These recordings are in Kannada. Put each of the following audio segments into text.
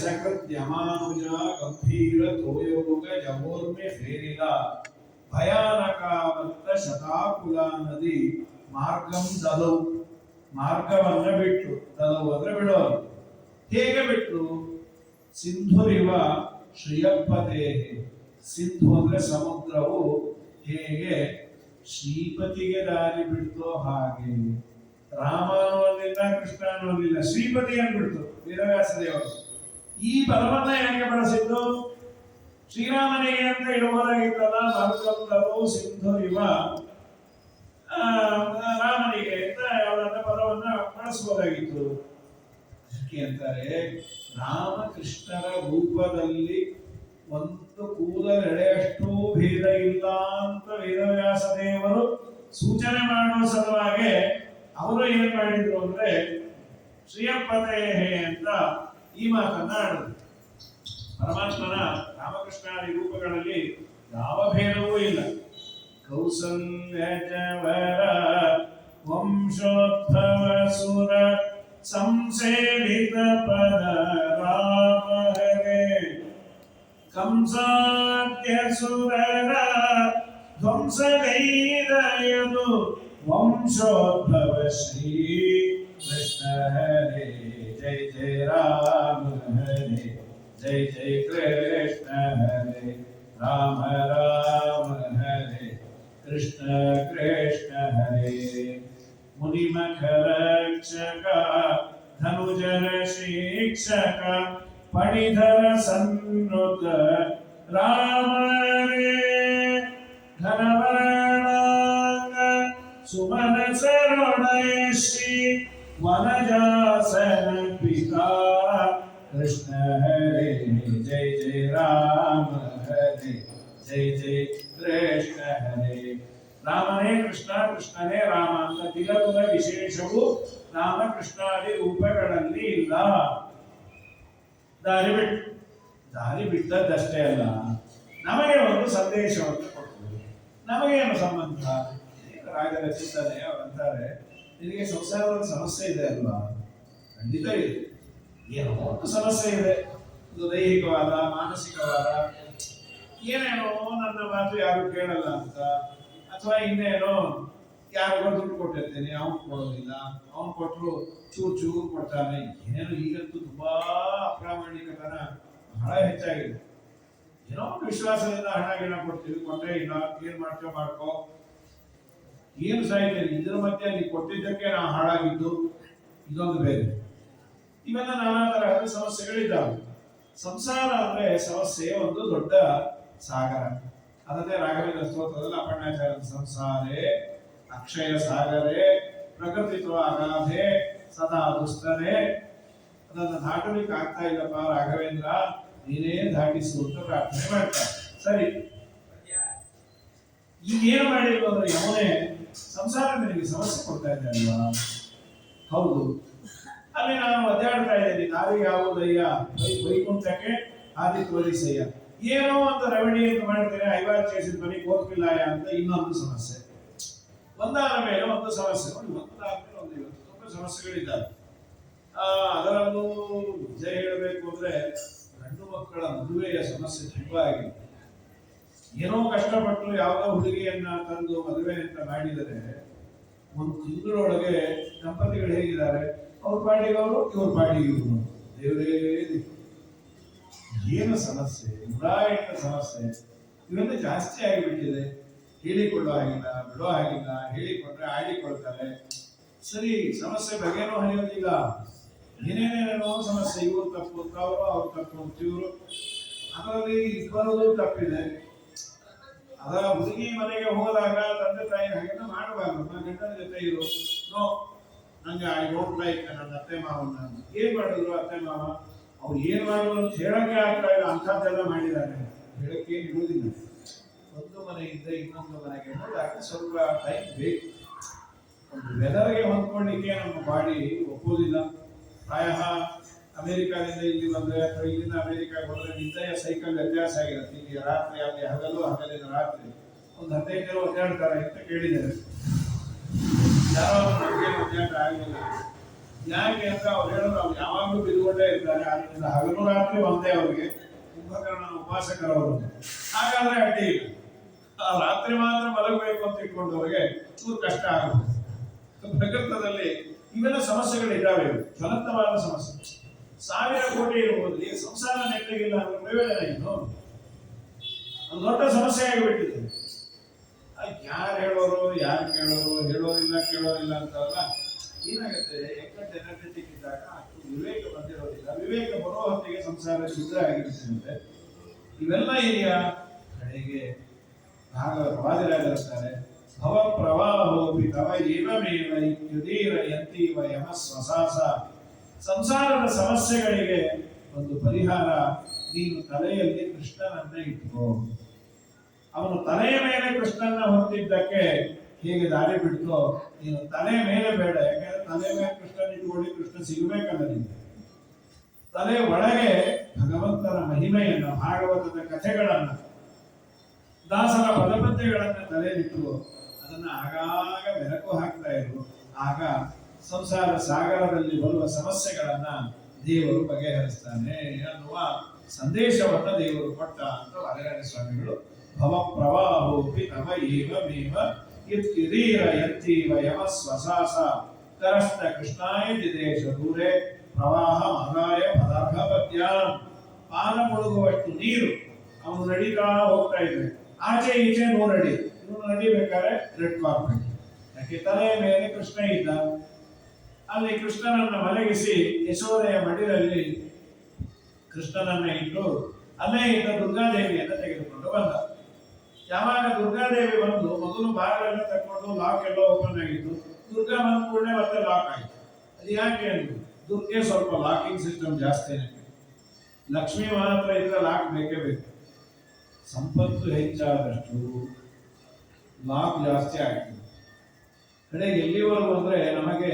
ಸಕೃತ್ಯಮಾನುಜ ಗಂಭೀರ ತೋಯೋಗ ಜಮೋರ್ಮೆ ಫೇರಿಲ ಭಯಾನಕಾವಂತ ಶತಾಕುಲ ನದಿ ಮಾರ್ಗಂ ದಲೌ ಮಾರ್ಗವನ್ನ ಬಿಟ್ಟು ದಲವು ಅಂದ್ರೆ ಬಿಡೋರು. ಹೇಗೆ ಬಿಟ್ಟು? ಸಿಂಧುರಿವ ಶ್ರೀಯಪತೆ, ಸಿಂಧು ಅಂದ್ರೆ ಸಮುದ್ರವು ಹೇಗೆ ಶ್ರೀಪತಿಗೆ ದಾರಿ ಬಿಡ್ತೋ ಹಾಗೆ ರಾಮ ಅನ್ನುವಲ್ಲಿಲ್ಲ, ಕೃಷ್ಣ ಅನ್ನುವಲ್ಲಿಲ್ಲ, ಶ್ರೀಪತಿ ಅಂದ್ಬಿಡ್ತು ವೇದವ್ಯಾಸ ದೇವರು. ಈ ಪದವನ್ನ ಯಾಕೆ ಬಳಸಿದ್ದು? ಶ್ರೀರಾಮನಿಗೆ ಅಂತ ಇಡುವುದಾಗಿತ್ತಲ್ಲ, ಮಾರ್ಗಂಧವು ಸಿಂಧು ಇವ ರಾಮನಿಗೆ ಅಂತ ಅವರನ್ನ ಪದವನ್ನ ಬಳಸಬಹುದಾಗಿತ್ತು. ಅದಕ್ಕೆ ಅಂತಾರೆ ರಾಮಕೃಷ್ಣರ ರೂಪದಲ್ಲಿ ಒಂದು ಕೂದಲೆಳೆಯಷ್ಟು ಭೇದ ಇಲ್ಲ ಅಂತ ವೇದವ್ಯಾಸ ದೇವರು ಸೂಚನೆ ಮಾಡುವ ಸಲುವಾಗಿ ಅವರು ಏನ್ ಮಾಡಿದ್ರು ಅಂದ್ರೆ ಶ್ರೀಯಪತೆ ಅಂತ ಈ ಮಾತನ್ನ ಆಡಿದ್ರು. ಪರಮಾತ್ಮನ ರಾಮಕೃಷ್ಣಾದಿ ರೂಪಗಳಲ್ಲಿ ಯಾವ ಭೇದವೂ ಇಲ್ಲ. ಕೌಸಲ್ಯವರ ವಂಶೋದ್ಭವ ಸುರ ಸಂಸೇವಿತ ಪದ ರಾಮ ಹರೇ, ಕಂಸಾದ್ಯ ಸುರರ ಧ್ವಂಸಗೈದಯದು ವಂಶೋದ್ಭವ ಶ್ರೀ ಕೃಷ್ಣ ಹರೇ. ಜಯ ಜಯ ರಾಮ ಹರೇ, ಜಯ ಜಯ ಕೃಷ್ಣ ಹರೇ, ರಾಮ ರಾಮ ಹರೇ, ಕೃಷ್ಣ ಕೃಷ್ಣ ಹರೇ. ಮುನಿಮಖರಕ್ಷಕ ಧನುಜರ ಶಿಕ್ಷಕ ಪಣಿಧರ ಸನ್ನುತ ರಾಮ ಹರೇ. ಘನವರ್ಣಾಂಗ ಸುಮನ ಸರೋಣಯ ಶ್ರೀ ವನಜಾಸನ ಪಿತಾ ಕೃಷ್ಣ ಹರೇ. ಜಯ ಜಯ ರಾಮ ಹರೇ, ಜಯ ಜಯ ಕೃಷ್ಣ ಹರೇ. ರಾಮನೇ ಕೃಷ್ಣ, ಕೃಷ್ಣನೇ ರಾಮ ಅಂತ ತಿಲಕದ ವಿಶೇಷವು ರಾಮಕೃಷ್ಣಾದಿ ರೂಪಗಳಲ್ಲಿ ಇಲ್ಲ. ದಾರಿ ಬಿಟ್ಟದ್ದಷ್ಟೇ ಅಲ್ಲ, ನಮಗೆ ಒಂದು ಸಂದೇಶವನ್ನು ಕೊಡ್ತದೆ. ನಮಗೇನು ಸಂಬಂಧ? ರಾಗದ ಚಿಂತನೆ ಅವರಂತಾರೆ, ನಿನಗೆ ಸಂಸಾರದ ಸಮಸ್ಯೆ ಇದೆ ಅಲ್ವಾ? ಖಂಡಿತ ಇದೆ. ಏನೋ ಒಂದು ಸಮಸ್ಯೆ ಇದೆ, ಇದು ದೈಹಿಕವಾದ ಮಾನಸಿಕವಾದ, ಏನೇನೋ ನನ್ನ ಮಾತು ಯಾರು ಕೇಳಲ್ಲ ಅಂತ, ಅಥವಾ ಇನ್ನೇನೋ ಯಾರಿಗೋ ದುಡ್ಡು ಕೊಟ್ಟಿರ್ತೇನೆ ಅವನು ಕೊಡೋದಿಲ್ಲ, ಅವನು ಕೊಟ್ಟರು ಚೂರು ಚೂರು ಕೊಡ್ತಾನೆ, ಏನೇನೋ. ಈಗಂತೂ ತುಂಬಾ ಅಪ್ರಾಮಾಣಿಕತನ ಬಹಳ ಹೆಚ್ಚಾಗಿದೆ. ಏನೋ ವಿಶ್ವಾಸದಿಂದ ಹಣ ಗಿಣ ಕೊಡ್ತೀವಿ, ಕೊಟ್ಟೆ ಇಲ್ಲ, ಏನ್ ಮಾಡ್ತೇವೆ ಮಾಡ್ಕೋ, ಏನು ಸಾಯ್ತೇನೆ. ಇದ್ರ ಮಧ್ಯೆ ನೀವು ಕೊಟ್ಟಿದ್ದಕ್ಕೆ ನಾವು ಹಾಳಾಗಿದ್ದು ಇದೊಂದು ಬೇರೆ. ಇವೆಲ್ಲ ನಾನಾ ತರಹದ ಸಮಸ್ಯೆಗಳಿದ್ದಾವೆ. ಸಂಸಾರ ಅಂದ್ರೆ ಸಮಸ್ಯೆ ಒಂದು ದೊಡ್ಡ ಸಾಗರ. ಅದನ್ನೇ ರಾಘವೇಂದ್ರ ಸ್ತೋತ್ರದಲ್ಲಿ ಅಪರ್ಣಾಚಾರ್ಯ ಸಂಸಾರೇ ಅಕ್ಷಯ ಸಾಗರೇ ಪ್ರಕೃತಿತ್ವ ಅಗಾಧೆ ಸದಾ ದುಸ್ತರೇ. ಅದನ್ನು ದಾಟಲಿಕ್ಕೆ ಆಗ್ತಾ ಇಲ್ಲಪ್ಪ ರಾಘವೇಂದ್ರ, ನೀನೇ ದಾಟಿಸು ಅಂತ ಪ್ರಾರ್ಥನೆ ಮಾಡ್ತಾರೆ. ಸರಿ, ಈಗ ಏನು ಮಾಡಿದ್ರು ಅಂದ್ರೆ ಯಮುನೆ ಸಂಸಾರ ನಿನಗೆ ಸಮಸ್ಯೆ ಕೊಡ್ತಾ ಇದ್ದೆ ಅಲ್ವಾ? ಹೌದು. ಅಲ್ಲಿ ನಾನು ಒದ್ದಾಡ್ತಾ ಇದ್ದೀನಿ, ನಾವೇ ಯಾವುದಯ್ಯ ವೈಕುಂಠಕ್ಕೆ ಆದಿ ತೋರಿಸಯ್ಯ. ಏನೋ ಒಂದು ರವಣಿ ಅಂತ ಮಾಡ್ತೇನೆ, ಐವಾರು చేసిన ಪನಿ ಕೋರ್ಪಿಲ್ಲಾಯ ಅಂತ ಇನ್ನೊಂದು ಸಮಸ್ಯೆ. ಒಂದಾದ ಮೇಲೆ ಒಂದು ಸಮಸ್ಯೆ, ಒಂದಾದ ಮೇಲೆ ಒಂದು ತುಂಬ ಸಮಸ್ಯೆಗಳಿದ್ದಾವೆ. ಅದರಲ್ಲೂ ನಿಜ ಹೇಳಬೇಕು ಅಂದ್ರೆ ಗಂಡು ಮಕ್ಕಳ ಮದುವೆಯ ಸಮಸ್ಯೆ ತುಂಬಾ ಆಗಿದೆ. ಏನೋ ಕಷ್ಟಪಟ್ಟು ಯಾವುದೋ ಹುಡುಗಿಯನ್ನ ತಂದು ಮದುವೆ ಅಂತ ಮಾಡಿದರೆ ಒಂದು ತಿಂಗಳೊಳಗೆ ದಂಪತಿಗಳು ಹೇಗಿದ್ದಾರೆ, ಅವ್ರ ಪಾಡಿಗೆ ಅವರು, ಇವ್ರ ಪಾಡಿಗೆ ಇವರು. ದೇವರೇ ಏನು ಸಮಸ್ಯೆ, ನೂರಾಎಂಟು ಸಮಸ್ಯೆ. ಇವೆಲ್ಲ ಜಾಸ್ತಿ ಆಗಿಬಿಟ್ಟಿದೆ. ಹೇಳಿಕೊಳ್ಳೋ ಆಗಿಲ್ಲ, ಬಿಡೋ ಆಗಿಲ್ಲ, ಹೇಳಿಕೊಂಡ್ರೆ ಆಡಿಕೊಳ್ತಾರೆ. ಸರಿ, ಸಮಸ್ಯೆ ಬಗೆನೂ ಹರಿಯೋದಿಲ್ಲ. ಏನೇನೇನೋ ಸಮಸ್ಯೆ, ಇವ್ರು ತಪ್ಪು ಅಂತ ಅವರು, ಅವ್ರು ತಪ್ಪು ಅಂತ ಇವರು. ಅದರಲ್ಲಿ ಇಬ್ಬರದು ತಪ್ಪಿದೆ. ಅದರ ಹುಡುಗಿ ಮನೆಗೆ ಹೋದಾಗ ತಂದೆ ತಾಯಿ ಹಾಗೆಲ್ಲ ಮಾಡಬಾರ್ದು. ನನ್ನ ಗಂಡನ ಜೊತೆ ಇರು, ನೋ ನಂಗೆ ಐ ಡೋಂಟ್ ಲೈಕ್ ನನ್ನ ಅತ್ತೆ ಮಾವನ್ನ. ಏನ್ ಮಾಡಿದ್ರು ಅತ್ತೆ ಮಾವ? ಅವ್ರು ಏನ್ ಮಾಡಿದ್ರು ಅಂತ ಹೇಳಕ್ಕೆ ಆಗ್ತಾ ಇಲ್ಲ, ಅಂಥದ್ದೆಲ್ಲ ಮಾಡಿದ್ದಾರೆ. ಹೇಳಕ್ಕೆ ಇರುವುದಿಲ್ಲ. ಒಂದು ಮನೆಯಿಂದ ಇನ್ನೊಂದು ಮನೆಗೆ ಹೋದಾಗ ಸ್ವಲ್ಪ ಟೈಮ್ ಬೇಕು. ಒಂದು ವೆದರ್ಗೆ ಹೊಂದ್ಕೊಳ್ಳಿಕ್ಕೆ ನಮ್ಮ ಬಾಡಿ ಒಪ್ಪೋದಿಲ್ಲ. ಪ್ರಾಯ ಅಮೆರಿಕಾದಿಂದ ಇಲ್ಲಿ ಬಂದರೆ ಅಥವಾ ಇಲ್ಲಿಂದ ಅಮೆರಿಕಾಗೆ ಹೋದ್ರೆ ನಿದ್ದೆಯ ಸೈಕಲ್ ವ್ಯತ್ಯಾಸ ಆಗಿರುತ್ತೆ. ಇಲ್ಲಿ ರಾತ್ರಿ ಅಲ್ಲಿ ಹಗಲು, ಹಗಲಿನ ರಾತ್ರಿ ಒಂದು 15 ಜನ ಒದ್ದಾಡ್ತಾರೆ ಅಂತ ಕೇಳಿದ್ದಾರೆ. ಯಾರೋ ನಮಗೆ ಒದ್ದಾಟ ಆಗಲಿಲ್ಲ. ಯಾಕೆ ಅಂದ್ರೆ ಅವ್ರು ಹೇಳೋದು ಅವ್ರು ಯಾವಾಗಲೂ ಬಿದ್ದುಕೊಂಡೇ ಇರ್ತಾರೆ, ಅದರಿಂದ ಹಗಲು ರಾತ್ರಿ ಒಂದೇ ಅವರಿಗೆ ಕುಂಭಕರ್ಣನ ಉಪಾಸಕರವರು. ಹಾಗಾದ್ರೆ ಅಡ್ಡಿ ಇಲ್ಲ, ಆ ರಾತ್ರಿ ಮಾತ್ರ ಮಲಗಬೇಕು ಅಂತ ಇಟ್ಕೊಂಡವ್ರಿಗೆ ಚೂರು ಕಷ್ಟ ಆಗುತ್ತೆ. ಪ್ರಕೃತದಲ್ಲಿ ಇವೆಲ್ಲ ಸಮಸ್ಯೆಗಳಿದ್ದಾವೆ, ಜ್ವಲಂತವಾದ ಸಮಸ್ಯೆ. 1000 ಕೋಟಿ ಇರುವುದು, ಈ ಸಂಸಾರ ನೆಟ್ಟಗಿಲ್ಲ ಅಂದ್ರೆ ಪ್ರಯೋಜನ ಏನು? ಅದು ದೊಡ್ಡ ಸಮಸ್ಯೆ ಆಗಿಬಿಟ್ಟಿದೆ. ಯಾರು ಹೇಳೋರು, ಯಾರು ಕೇಳೋರು, ಹೇಳೋರಿಲ್ಲ ಕೇಳೋರಿಲ್ಲ ಅಂತಲ್ಲ. ಏನಾಗುತ್ತೆ, ಎಕ್ಕಟ್ಟು ಎನರ್ಜೆಟಿಕ್ ಇದ್ದಾಗ ಅಷ್ಟು ವಿವೇಕ ಬಂದಿರೋದಿಲ್ಲ. ವಿವೇಕ ಬರೋ ಹೊತ್ತಿಗೆ ಸಂಸಾರ ಶುದ್ಧ ಆಗಿರುತ್ತೆ. ಇವೆಲ್ಲ ಇದೆಯಾ ಕಡೆಗೆ ಭಾಗವತ ವಾದಿರಾಜರ್ತಾರೆ, ಭವ ಪ್ರವಾಹೋಪಿ ತವ ಏವಮೇವ ಇತ್ಯುದೀರ ಯಂತೀವ ಯಮ ಸ್ವಸಾಸ. ಸಂಸಾರದ ಸಮಸ್ಯೆಗಳಿಗೆ ಒಂದು ಪರಿಹಾರ, ನೀನು ತಲೆಯಲ್ಲಿ ಕೃಷ್ಣನನ್ನ ಇಟ್ಕೋ. ಅವನು ತಲೆಯ ಮೇಲೆ ಕೃಷ್ಣನ ಹೊತ್ತಿದ್ದಕ್ಕೆ ಹೇಗೆ ದಾರಿ ಬಿಡ್ತೋ, ನೀನು ತಲೆ ಮೇಲೆ ಬೇಡ. ಯಾಕಂದ್ರೆ ತಲೆ ಮೇಲೆ ಕೃಷ್ಣನ ಇಟ್ಕೊಳ್ಳಿ, ಕೃಷ್ಣ ಸಿಗಬೇಕಲ್ಲ ನಿಮಗೆ. ತಲೆ ಒಳಗೆ ಭಗವಂತನ ಮಹಿಮೆಯನ್ನ, ಭಾಗವತದ ಕಥೆಗಳನ್ನ, ದಾಸರ ಪದಪದ್ಯಗಳನ್ನ ತಲೆಯಲ್ಲಿಟ್ಟು ಅದನ್ನ ಆಗಾಗ ಬೆಳಕು ಹಾಕ್ತಾ ಇರು. ಆಗ ಸಂಸಾರ ಸಾಗರದಲ್ಲಿ ಬರುವ ಸಮಸ್ಯೆಗಳನ್ನ ದೇವರು ಬಗೆಹರಿಸ್ತಾನೆ ಅನ್ನುವ ಸಂದೇಶವನ್ನ ದೇವರು ಕೊಟ್ಟ ಅಂತ ವಾದಿರಾಜ ಸ್ವಾಮಿಗಳು ಭವ ಪ್ರವಾಹೋಪಿ ತವ ಏವಮೇವ ಇತ್ಯುದೀರ ಯಂತೀವ ಯಮ ಸ್ವಸಾಸ ಕರಸ್ಥ ಕೃಷ್ಣಾಯ ದಿದೇಶ ದೂರೆ ಪ್ರವಾಹ ಮಗಾಯ ಪದಾರ್ಥ ಪದ್ಯಾಂ. ಪಾನ ಮುಳುಗುವಷ್ಟು ನೀರು ಅವನು ನಡೀತಾ ಹೋಗ್ತಾ ಇದ್ರೆ ಆಚೆ ಈಚೆ 100 ಅಡಿ, ಇವನು ನಡಿಬೇಕಾದ್ರೆ ರೆಡ್ ಕಾರ್ಪೆಟ್. ಯಾಕೆ ತಲೆಯ ಮೇಲೆ ಕೃಷ್ಣ ಇದ್ದ. ಅಲ್ಲಿ ಕೃಷ್ಣನನ್ನ ಮಲಗಿಸಿ ಯಶೋದೆಯ ಮಡಿಲಲ್ಲಿ ಕೃಷ್ಣನನ್ನ ಇಟ್ಟು ಅಲ್ಲೇ ಇದ್ದ ದುರ್ಗಾದೇವಿಯನ್ನ ತೆಗೆದುಕೊಂಡು ಬಂದ. ಯಾವಾಗ ದುರ್ಗಾದೇವಿ ಬಂದು ಮೊದಲು ಬಾಗಿಲೆಲ್ಲ ತಕೊಂಡು ಲಾಕ್ ಎಲ್ಲ ಓಪನ್ ಆಗಿತ್ತು, ದುರ್ಗಾ ಬಂದ ಕೂಡಲೇ ಮತ್ತೆ ಲಾಕ್ ಆಯ್ತು. ಅದು ಯಾಕೆ ಅಂದ್ರೆ ದುರ್ಗೆ ಸ್ವಲ್ಪ ಲಾಕಿಂಗ್ ಸಿಸ್ಟಮ್ ಜಾಸ್ತಿನೇ. ಲಕ್ಷ್ಮೀ ಮಾತ್ರ ಇದ್ರೆ ಲಾಕ್ ಬೇಕೇ ಬೇಕು. ಸಂಪತ್ತು ಹೆಚ್ಚಾದಷ್ಟು ಲಾಭ ಜಾಸ್ತಿ ಆಗ್ತದೆ. ಕಡೆಗೆ ಎಲ್ಲಿವರೆಗೂ ಅಂದ್ರೆ ನಮಗೆ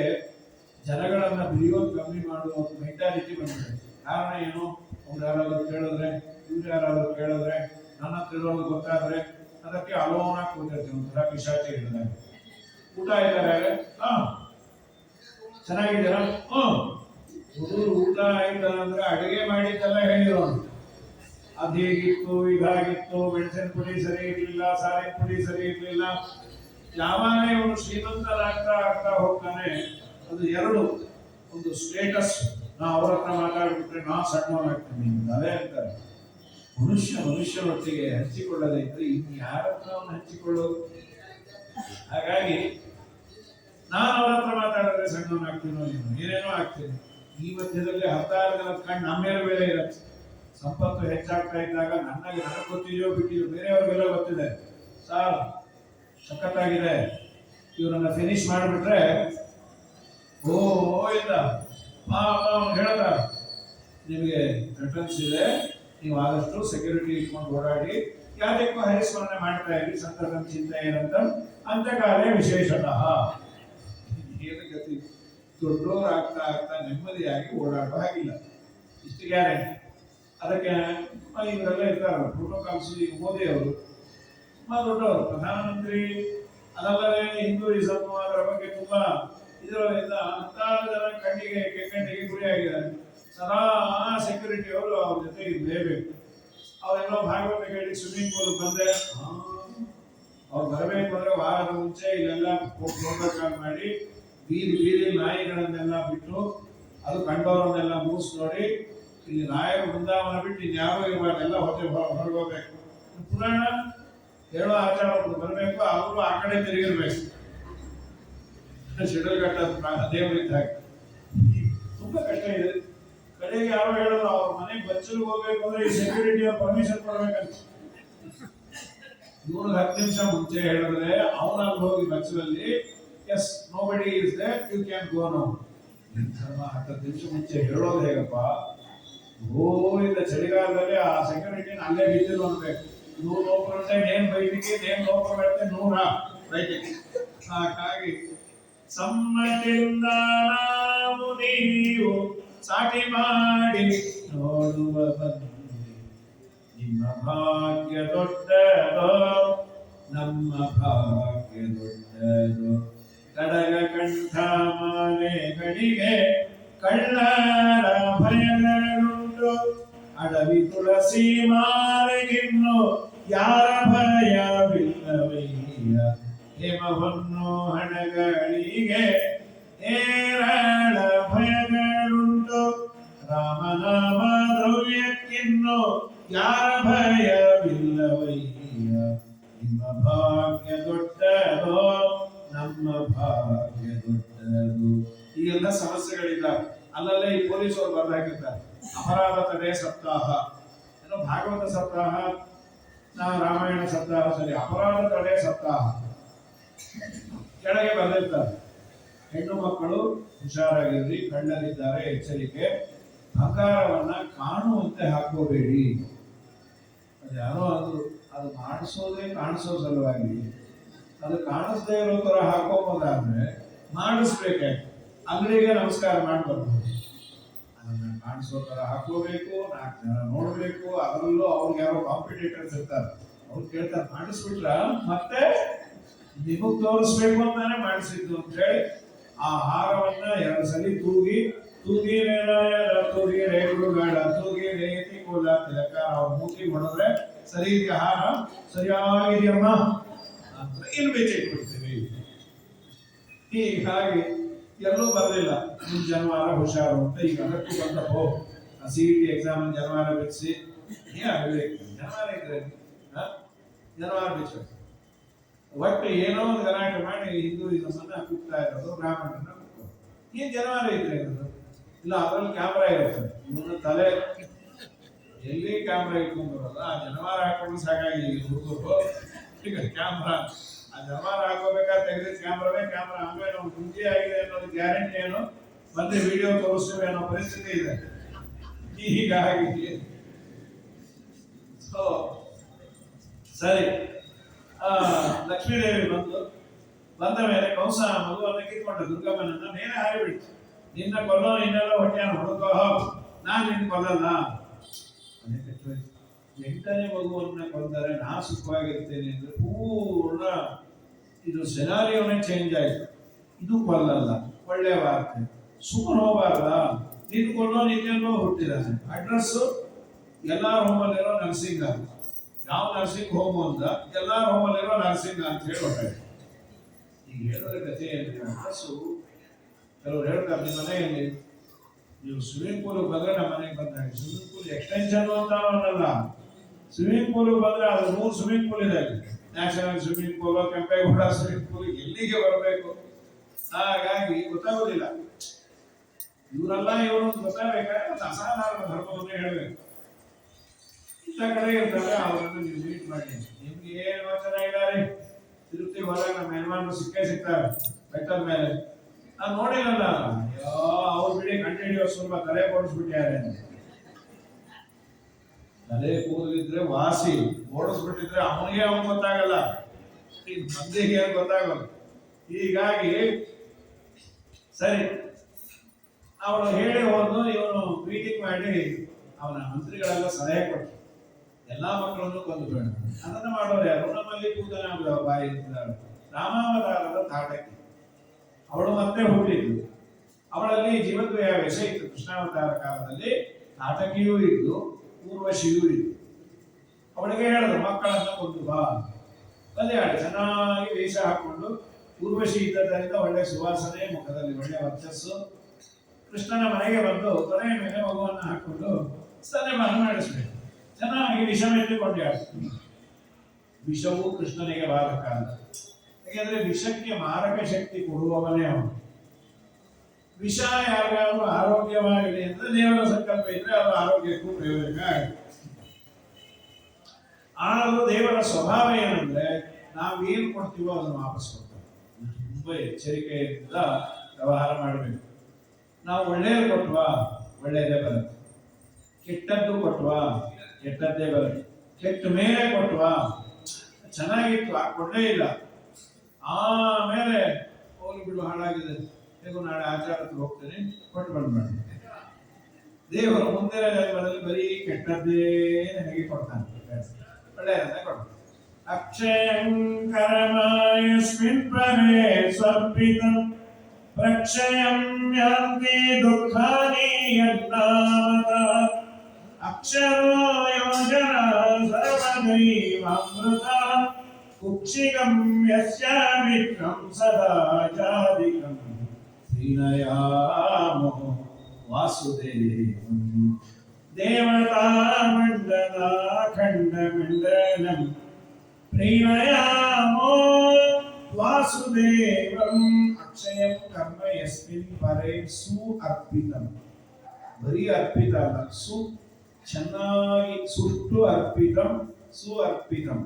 ಜನಗಳನ್ನ ಬಿಡಿಯೋದು ಕಮ್ಮಿ ಮಾಡುವ ಮೆಂಟಾಲಿಟಿ ಬಂದಿದೆ. ಕಾರಣ ಏನು? ಅವ್ರು ಯಾರಾದ್ರೂ ಕೇಳಿದ್ರೆ, ಇವ್ರು ಯಾರಾದ್ರೂ ಕೇಳಿದ್ರೆ, ನನ್ನ ತಿಳೋದು ಗೊತ್ತಾದ್ರೆ ಅದಕ್ಕೆ ಅಲೋನ ಕೂತಿರ್ತೀವಿ, ಒಂಥರ ಪಿಶಾಚಿ ಹಿಡಿದಾಗ. ಊಟ ಆಯ್ತಾರೆ, ಚೆನ್ನಾಗಿದ್ದೀರಾ? ಹುಡುಗರು ಊಟ ಆಯ್ತಾ ಅಂದ್ರೆ ಅಡುಗೆ ಮಾಡಿದ್ದೆಲ್ಲ ಹೇಳಿರೋನು. ಅದು ಹೇಗಿತ್ತು, ಇದಾಗಿತ್ತು, ಮೆಣಸಿನ ಪುಡಿ ಸರಿ ಇರ್ಲಿಲ್ಲ, ಸಾರಿನ ಪುಡಿ ಸರಿ ಇರ್ಲಿಲ್ಲ. ಯಾವಾಗ ಇವನು ಶ್ರೀಮಂತರಾಗ್ತಾ ಆಗ್ತಾ ಹೋಗ್ತಾನೆ, ಅದು ಎರಡು, ಒಂದು ಸ್ಟೇಟಸ್. ನಾ ಅವ್ರ ಹತ್ರ ಮಾತಾಡ್ಬಿಟ್ರೆ ನಾ ಸಣ್ಣವನಾಗ್ತೀನಿ ಅದೇ ಅಂತಾರೆ. ಮನುಷ್ಯನೊಟ್ಟಿಗೆ ಹಂಚಿಕೊಳ್ಳದೇ ಇದ್ರೆ ಇನ್ನು ಯಾರ ಹತ್ರ ಅವನು ಹಂಚಿಕೊಳ್ಳೋದು? ಹಾಗಾಗಿ ನಾನು ಅವ್ರ ಹತ್ರ ಮಾತಾಡಿದ್ರೆ ಸಣ್ಣವನಾಗ್ತೀನೋ ಏನೇನೋ ಆಗ್ತೀನಿ. ಈ ಮಧ್ಯದಲ್ಲಿ 16 ಜನದ ಕಣ್ಣು ನಮ್ಮ ಮೇಲೆ ಬೇರೆ ಇರುತ್ತೆ. ಸಂಪತ್ತು ಹೆಚ್ಚಾಗ್ತಾ ಇದ್ದಾಗ ನನಗೆ ಗೊತ್ತಿದೆಯೋ ಬಿಟ್ಟಿದೆಯೋ ಬೇರೆಯವ್ರಿಗೆಲ್ಲ ಗೊತ್ತಿದೆ. ಸಾರ್ ಸಖತ್ತಾಗಿದೆ, ಇವರನ್ನ ಫಿನಿಶ್ ಮಾಡಿಬಿಟ್ರೆ ಓ ಇಲ್ಲ ಹೇಳದ ನಿಮಗೆ ರಿಟರ್ನ್ಸ್ ಇದೆ, ನೀವು ಆದಷ್ಟು ಸೆಕ್ಯೂರಿಟಿ ಇಟ್ಕೊಂಡು ಓಡಾಡಿ, ಯಾವ್ದಕ್ಕೂ ಹರಿಸ್ಮರಣೆ ಮಾಡ್ತಾ ಇರಿ, ಸಂತತಂ ಚಿಂತೆ ಏನಂತ ಅಂತಕಾಲೇ ವಿಶೇಷತಃ. ಏನು ಗತಿ, ದೊಡ್ಡೋರು ಆಗ್ತಾ ಆಗ್ತಾ ನೆಮ್ಮದಿಯಾಗಿ ಓಡಾಡೋ ಹಾಗಿಲ್ಲ, ಇಷ್ಟು ಗ್ಯಾರಂಟಿ. ಅದಕ್ಕೆ ಇವರೆಲ್ಲ ಇರ್ತಾರಲ್ಲ ಪ್ರೋಟೋಕಾಲ್ಸ್. ಈಗ ಮೋದಿ ಅವರು ತುಂಬಾ ದೊಡ್ಡವರು, ಪ್ರಧಾನಮಂತ್ರಿ. ಅದಲ್ಲದೆ ಹಿಂದೂಯಿಸಮ್ ಅದರ ಬಗ್ಗೆ ತುಂಬಾ ಇದರಿಂದ 16 ಜನ ಕೆಂಗಣ್ಣಿಗೆ ಗುರಿಯಾಗಿದ್ದಾರೆ. ಸದಾ ಸೆಕ್ಯೂರಿಟಿ ಅವರು ಅವ್ರ ಜೊತೆ ಇರಲೇಬೇಕು. ಅವರೆಲ್ಲೋ ಭಾಗವತ ಕೇಳಿ ಸ್ವಿಮ್ಮಿಂಗ್ ಪೂಲ್ ಬಂದ್ರೆ ಅವ್ರು ಬರಬೇಕು ಅಂದ್ರೆ ವಾರದ ಮುಂಚೆ ಇಲ್ಲೆಲ್ಲ ಪ್ರೋಟೋಕಾಲ್ ಮಾಡಿ ಬೀದಿ ನಾಯಿಗಳನ್ನೆಲ್ಲ ಬಿಟ್ಟು ಅದು ಕಂಡವರನ್ನೆಲ್ಲ ಮೂಸ್ ನೋಡಿ, ಇಲ್ಲಿ ನಾಯರು ಬೃಂದಾವನ ಬಿಟ್ಟು ಇನ್ಯಾರೋ ಇರಬಾರ್ದು, ಎಲ್ಲ ಹೊರಗೋಗ್ಬೇಕು. ಪುರಾಣ ಹೇಳೋ ಆಚಾರ ಬರಬೇಕು, ಅವರು ಆ ಕಡೆ ತಿರುಗಿರ್ಬೇಕು. ಶೆಡ್ಯೂಲ್ ಕಟ್ಟೋದು ದೇವರಿದ್ದಾಗ ತುಂಬಾ ಕಷ್ಟ ಇದೆ. ಕಡೆಗೆ ಯಾರೋ ಹೇಳೋದು ಅವ್ರ ಮನೆಗೆ ಬಚ್ಚಲು ಹೋಗ್ಬೇಕು ಅಂದ್ರೆ ಈ ಸೆಕ್ಯೂರಿಟಿ ಅವ್ರ ಪರ್ಮಿಷನ್ ಕೊಡ್ಬೇಕಂತ. 10 ನಿಮಿಷ ಮುಂಚೆ ಹೇಳಿದ್ರೆ ಅವನಲ್ಲಿ ಹೋಗಿ ಬಚ್ಚಲಲ್ಲಿ yes nobody is there, you can go now. 10 ನಿಮಿಷ ಮುಂಚೆ ಹೇಳೋದು ಹೇಗಪ್ಪ? ಇಂದ ಚಳಿಗಾಲದಲ್ಲಿ ಆ ಸೆಕ್ಯೂರಿಟಿನ ಅಲ್ಲೇ ಬಿದ್ದಿರು ಅನ್ಬೇಕು. 100 ಲೋಪರಂತೆ ನೇಮ್ ಬೈಲಿಕ್ಕೆ, ನೇಮ್ ಲೋಪ ಬೆಳೆತೆ 100 ಬೈಲಿಕ್ಕೆ. ಹಾಗಾಗಿ ಸಮ್ಮತಿಯಿಂದ ನಾವು ನೀವು ಸಾಟಿ ಮಾಡಿ ನೋಡುವ ಬಂದು ನಿಮ್ಮ ಭಾಗ್ಯ ದೊಡ್ಡದೋ, ನಮ್ಮ ಭಾಗ್ಯ ದೊಡ್ಡದೋ. ಕಡಗ ಕಂಠ ಮಾಲೆಗಳಿಗೆ ಕಳ್ಳರ ಭಯಗಳುಂಟು. ಅಡವಿ ತುಳಸಿ ಮಾಲೆಗಿನ್ನು ಯಾರ ಭಯವಿಲ್ಲವಯ್ಯ. ಹೇಮವನ್ನು ಹಣಗಳಿಗೆ ಏರಳ ಭಯಗಳುಂಟು. ರಾಮನಾಮ ದ್ರವ್ಯಕ್ಕಿನ್ನು ಯಾರ ಭಯವಿಲ್ಲವಯ್ಯ. ನಿಮ್ಮ ಭಾಗ್ಯ ದೊಡ್ಡದೋ ನಮ್ಮ ಭಾಗ್ಯ ದೊಡ್ಡದು. ಈ ಎಲ್ಲ ಸಮಸ್ಯೆಗಳಿದ್ದಾವೆ. ಅಲ್ಲಲ್ಲೇ ಈ ಪೊಲೀಸರು ಬರೆದಾಕಿರ್ತಾರೆ ಅಪರಾಧ ತಡೆ ಸಪ್ತಾಹ, ಏನೋ ಭಾಗವತ ಸಪ್ತಾಹ, ನಾವು ರಾಮಾಯಣ ಸಪ್ತಾಹ, ಸರಿ ಅಪರಾಧ ತಡೆ ಸಪ್ತಾಹ ಕೆಳಗೆ ಬರೆದಿರ್ತಾರೆ. ಹೆಣ್ಣು ಮಕ್ಕಳು ಹುಷಾರಾಗಿರ್ರಿ, ಕಳ್ಳರಿದ್ದಾರೆ ಎಚ್ಚರಿಕೆ, ಬಂಗಾರವನ್ನ ಕಾಣುವಂತೆ ಹಾಕೋಬೇಡಿ. ಅದು ಯಾರೋ ಅಂದ್ರು, ಅದು ಮಾಡಿಸೋದೇ ಕಾಣಿಸೋ ಸಲುವಾಗಿ, ಅದು ಕಾಣಿಸದೇ ಇರೋ ತರ ಹಾಕೋಬೋದಾದ್ರೆ ಮಾಡಿಸ್ಬೇಕಾಯ್ತು. ಅಂಗಡಿಗೆ ನಮಸ್ಕಾರ ಮಾಡಿ ಬರ್ಬೋದು, ಅದನ್ನ ಕಾಣಿಸೋ ತರ ಹಾಕೋಬೇಕು, 4 ಜನ ನೋಡ್ಬೇಕು. ಅದರಲ್ಲೂ ಅವ್ರಿಗೆ ಯಾರೋ ಕಾಂಪಿಟೇಟರ್ಸ್ ಇರ್ತಾರೆ, ಅವ್ರು ಕೇಳ್ತಾರೆ ಮಾಡಿಸ್ಬಿಟ್ರ, ಮತ್ತೆ ನಿಮಗ್ ತೋರಿಸ್ಬೇಕು ಅಂತಾನೆ ಮಾಡಿಸಿದ್ದು ಅಂತ ಹೇಳಿ ಆ ಹಾರವನ್ನ 2 ಸಲ ತೂಗಿ ತೂಗಿ ತೂಗಿ ರೇಗುಳು ಗಾಡ ತೂಗಿ ರೇತಿ ಕೋಲ ತಿಲಕ ಅವ್ರ ಮೂತಿ ಹೊಡೆದ್ರೆ ಸರಿ ಇದೆಯಾ ಹಾರ, ಸರಿಯಾಗಿದೆಯಮ್ಮ ಅಂತ ಇನ್ನು ಬೆಚ್ಚಿಟ್ಬಿಡ್ತೀವಿ. ಹೀಗಾಗಿ ಎಲ್ಲೂ ಬರಲಿಲ್ಲ ಜನವಾರ ಹುಷಾರು ಅಂತ. ಈಗ ಅದಕ್ಕೂ ಬಂದಪ್ಪೋ CET ಎಕ್ಸಾಮ್ ಜನವಾರ ಬಿಡಿಸಿ ಆಗಬೇಕು. ಜನವಾರ ಇದ್ರೆ ಜನವಾರ ಬಿಚ್ಚಬೇಕು. ಒಟ್ಟು ಏನೋ ಒಂದು ಗಲಾಟೆ ಮಾಡಿ ಹಿಂದೂಯಿಸಮನ್ನ ಕೂಗ್ತಾ ಇರೋದು, ಬ್ರಾಹ್ಮಣರನ್ನ ಕೂಗ್ತಾರೆ. ಏನ್ ಜನವಾರ ಇದ್ರೆ ಇರೋದು ಇಲ್ಲ, ಅದ್ರಲ್ಲಿ ಕ್ಯಾಮ್ರಾ ಇರುತ್ತೆ. ಇವನ ತಲೆ ಎಲ್ಲಿ ಕ್ಯಾಮ್ರಾ ಇಟ್ಕೊಂಡು ಬರೋದು, ಆ ಜನವಾರ ಹಾಕೊಂಡು ಸಾಕಾಗಿ ಹುಡುಗರು ಈಗ ಕ್ಯಾಮ್ರಾ, ಆ ಜನವಾರ ಹಾಕೋಬೇಕಾದ್ರೆ ತೆಗೆದಿದ್ದ ಕ್ಯಾಮ್ರಾವೇ ಕ್ಯಾಮ್ರಾ. ಆಮೇಲೆ ನಾವು ಗುಂಜಿ ಆಗಿದೆ ಅನ್ನೋದು ಗ್ಯಾರಂಟಿ ಏನು, ಮತ್ತೆ ವಿಡಿಯೋ ತೋರಿಸ್ತೇವೆ ಅನ್ನೋ ಪರಿಸ್ಥಿತಿ ಇದೆ. ಹೀಗಾಗಿ ಸರಿ, ಲಕ್ಷ್ಮೀದೇವಿ ಬಂದ ಮೇಲೆ ಕಂಸ ಮಗುವನ್ನ ಕಿತ್ಕೊಂಡ, ದುರ್ಗಮ್ಮನನ್ನ ಮೇಲೆ ಹಾರಿಬಿಡ್ತು. ನಿನ್ನ ಕೊಲ್ಲೋ, ನಿನ್ನೆಲ್ಲ ಹೊಟ್ಟೆಯನ್ನು ಹುಡುಕೋ, ನಾನು ನಿನ್ನ ಕೊಲ್ಲಲ್ಲ. 8ನೇ ಮಗುವನ್ನ ಕೊಂದರೆ ನಾ ಸುಖವಾಗಿರ್ತೇನೆ ಅಂದ್ರೆ ಪೂರ್ಣ ಇದು ಸೆನಾರಿಯೋನೇ ಚೇಂಜ್ ಆಯ್ತು. ಇದು ಕೊಲ್ಲಲ್ಲ, ಒಳ್ಳೆ ವಾರ್ತೆ. ಸುಮ್ಮನೆ ಹೋಗಬಾರ್ದ, ನಿನ್ ಕೊಲ್ಲೋ ನಿನ್ನೆಲ್ಲೋ ಹುಟ್ಟಿದಾನೆ. ಅಡ್ರೆಸ್ ಎಲ್ಲಾರ ಹೋಮಲ್ಲಿರೋ ನರ್ಸಿಂಗ್ ಅಂತ. ಯಾವ ನರ್ಸಿಂಗ್ ಹೋಮ್ ಅಂತ, ಎಲ್ಲಾರ ಹೋಮಲ್ಲಿರೋ ನರ್ಸಿಂಗ್ ಅಂತ ಹೇಳಿ ಹೊರಟಾಯ್ತು. ಈಗ ಹೇಳಿದ್ರೆ ಕಥೆ ಏನಿದೆ, ಅಡ್ರೆಸ್ಸು ಕೆಲವ್ರು ಹೇಳ್ತಾರೆ, ನಿಮ್ಮ ಮನೆಯಲ್ಲಿ ನೀವು ಸ್ವಿಮ್ಮಿಂಗ್ ಪೂಲ್ಗೆ ಬಂದ್ರೆ ನಮ್ಮ ಮನೆಗೆ ಬಂದಾಗ ಸ್ವಿಮ್ಮಿಂಗ್ ಪೂಲ್ ಎಕ್ಸ್ಟೆನ್ಷನ್ ಅಂತ ಅನ್ನಲ್ಲ. ಸ್ವಿಮ್ಮಿಂಗ್ ಪೂಲ್ಗೆ ಬಂದ್ರೆ ಅದು 3 ಸ್ವಿಮ್ಮಿಂಗ್ ಪೂಲ್ ಇದೆ. National swimming pool, Kempegowda swimming pool, ಎಲ್ಲಿಗೆ ಬರಬೇಕು ಹಾಗಾಗಿ ಗೊತ್ತಾಗೋದಿಲ್ಲ. ಇವರೆಲ್ಲ ಇವರು ಗೊತ್ತಾಗಬೇಕಾದ್ರೆ ಒಂದು ಅಸಾಧಾರಣ ಧರ್ಮವನ್ನು ಹೇಳಬೇಕು. ಇಂಥ ಕಡೆ ಇರ್ತಾರೆ, ಅವರನ್ನು ನೀವು ಮೀಟ್ ಮಾಡಿ. ನಿಮ್ಗೆ ಏನು ಚೆನ್ನಾಗಿದ್ದಾರೆ, ತಿರುಪತಿ ಹೋದಾಗ ನಮ್ಮ ಯಜಮಾನರು ಸಿಗ್ತಾರೆ ಬೆಟ್ಟದ ಮೇಲೆ. ನಾನು ನೋಡಿರಲ್ಲ, ಅಯ್ಯೋ ಅವ್ರು ಬಿಡಿ ಕಂಡು ಹಿಡಿಯೋ ಸ್ವಲ್ಪ ತಲೆ ಓಡಿಸ್ಬಿಟ್ಟಿದ್ದಾರೆ. ತಲೆ ಕೂದಲಿದ್ರೆ ವಾಸಿ, ಓಡಿಸ್ಬಿಟ್ಟಿದ್ರೆ ಅವನಿಗೆ ಅವನು ಗೊತ್ತಾಗಲ್ಲ, ಮಂದಿಗೆ ಗೊತ್ತಾಗಲ್ಲ. ಹೀಗಾಗಿ ಸರಿ ಅವನು ಹೇಳಿ ಹೋದ್ರು. ಇವನು ಮೀಟಿಂಗ್ ಮಾಡಿ ಅವನ ಮಂತ್ರಿಗಳೆಲ್ಲ ಸಲಹೆ ಕೊಟ್ಟರು, ಎಲ್ಲಾ ಮಕ್ಕಳನ್ನು ಕೊಂದು ಬೇಡ. ಅದನ್ನ ಮಾಡೋರು ಯಾರು, ನಮ್ಮಲ್ಲಿ ಪೂಜನ ಬಾಯಿ ರಾಮಾವತಾರದ ತಾಟಕಿ. ಅವಳು ಮತ್ತೆ ಹುಟ್ಟಿದ್ಲು. ಅವಳಲ್ಲಿ ಜೀವದ್ವಯ ವಿಷ ಇತ್ತು. ಕೃಷ್ಣಾವತಾರ ಕಾಲದಲ್ಲಿ ತಾಟಕಿಯೂ ಇದ್ದು ಊರ್ವಶಿಯೂ ಇದ್ದು. ಅವಳಿಗೆ ಹೇಳಿದ್ರು, ಮಕ್ಕಳನ್ನ ಕೊಂದು ಬಾ. ಕಲ್ಯಾಣಿ ಚೆನ್ನಾಗಿ ವೇಷ ಹಾಕೊಂಡು, ಊರ್ವಶಿ ಇದ್ದದರಿಂದ ಒಳ್ಳೆ ಸುವಾಸನೆ, ಮುಖದಲ್ಲಿ ಒಳ್ಳೆ ವರ್ಚಸ್ಸು. ಕೃಷ್ಣನ ಮನೆಗೆ ಬಂದು ಕೊನೆಯ ಮೇಲೆ ಮಗುವನ್ನು ಹಾಕೊಂಡು ಸ್ತನ್ಯಪಾನ ಮಾಡಿಸ್ಬೇಕು. ಚೆನ್ನಾಗಿ ವಿಷ ಮೆತ್ತಿಕೊಂಡೆ. ವಿಷವು ಕೃಷ್ಣನಿಗೆ ಬಾಧಕ ಅಲ್ಲ, ಯಾಕೆಂದ್ರೆ ವಿಷಕ್ಕೆ ಮಾರಕ ಶಕ್ತಿ ಕೊಡುವವನೇ ಅವನು. ವಿಷ ಯಾರಿಗಾದ್ರೂ ಆರೋಗ್ಯವಾಗಲಿ ಅಂದ್ರೆ ದೇವರ ಸಂಕಲ್ಪ ಇದ್ರೆ ಅದು ಆರೋಗ್ಯಕ್ಕೂ ಪ್ರಯೋಜನ ಆಗುತ್ತೆ. ಆದರೂ ದೇವರ ಸ್ವಭಾವ ಏನಂದ್ರೆ ನಾವೇನು ಕೊಡ್ತೀವೋ ಅದನ್ನು ವಾಪಸ್ ಕೊಡ್ತಾರೆ. ತುಂಬಾ ಎಚ್ಚರಿಕೆಯಿಂದ ವ್ಯವಹಾರ ಮಾಡಬೇಕು. ನಾವು ಒಳ್ಳೆಯದು ಕೊಟ್ವಾ ಒಳ್ಳೆಯದೇ ಬರುತ್ತೆ, ಕೆಟ್ಟದ್ದು ಕೊಟ್ವಾ ಕೆಟ್ಟದ್ದೇ ಬರುತ್ತೆ. ಕೆಟ್ಟ ಮೇಲೆ ಕೊಟ್ವಾ ಚೆನ್ನಾಗಿತ್ತು ಕೊಡಲೇ ಇಲ್ಲ, ಆಮೇಲೆ ಹೋಗಿ ಬಿಡು ಹಾಳಾಗಿದೆ, ಹೇಗೂ ನಾಳೆ ಆಚಾರಕ್ಕೆ ಹೋಗ್ತೇನೆ ಕೊಟ್ಟು ಬಂದ್ಬೇಡ. ದೇವರು ಮುಂದಿನ ಜನ್ಮದಲ್ಲಿ ಬರೀ ಕೆಟ್ಟದ್ದೇ ನನಗೆ ಕೊಡ್ತಾನೆ, ಒಳ್ಳೆಯದನ್ನೇ ಕೊಡ್ತಾನೆ. ಅಕ್ಷಯಂ ಕರಮಾಯಸ್ಮಿನ್ ಪರೇ ಸ್ವರ್ಪಿತಂ ಪ್ರಕ್ಷಯಂ ಯಾಂತಿ ದುಃಖಾನಿ ಯನ್ನಾಮತ ಅಕ್ಷರೋ ಯೋಜನ ಸರ್ವದೈವಾಮೃತ ಕುಕ್ಷಿಗಂ ಯಸ್ಯ ವಿಕ್ರಂ ಸದಾ ಜಾದಿಕಂ ಶ್ರೀನಯಾಮೋ ವಾಸುದೇವಂ ದೇವತಾ ಮಂಡಲ ಖಂಡ ಮಂಡಲಂ ಪ್ರೀಣಯಾಮೋ ವಾಸುದೇವಂ ಅಕ್ಷಯಂ ಕರ್ಮ ಯಸ್ಮಿನ್ ಪರೇ ಸು ಅರ್ಪಿತಂ ಬರೀ ಅರ್ಪಿತ ಅಲ್ಲ ಸು ಚೆನ್ನಾಗಿ ಸುಟ್ಟು ಅರ್ಪಿತಂ ಸು ಅರ್ಪಿತಂ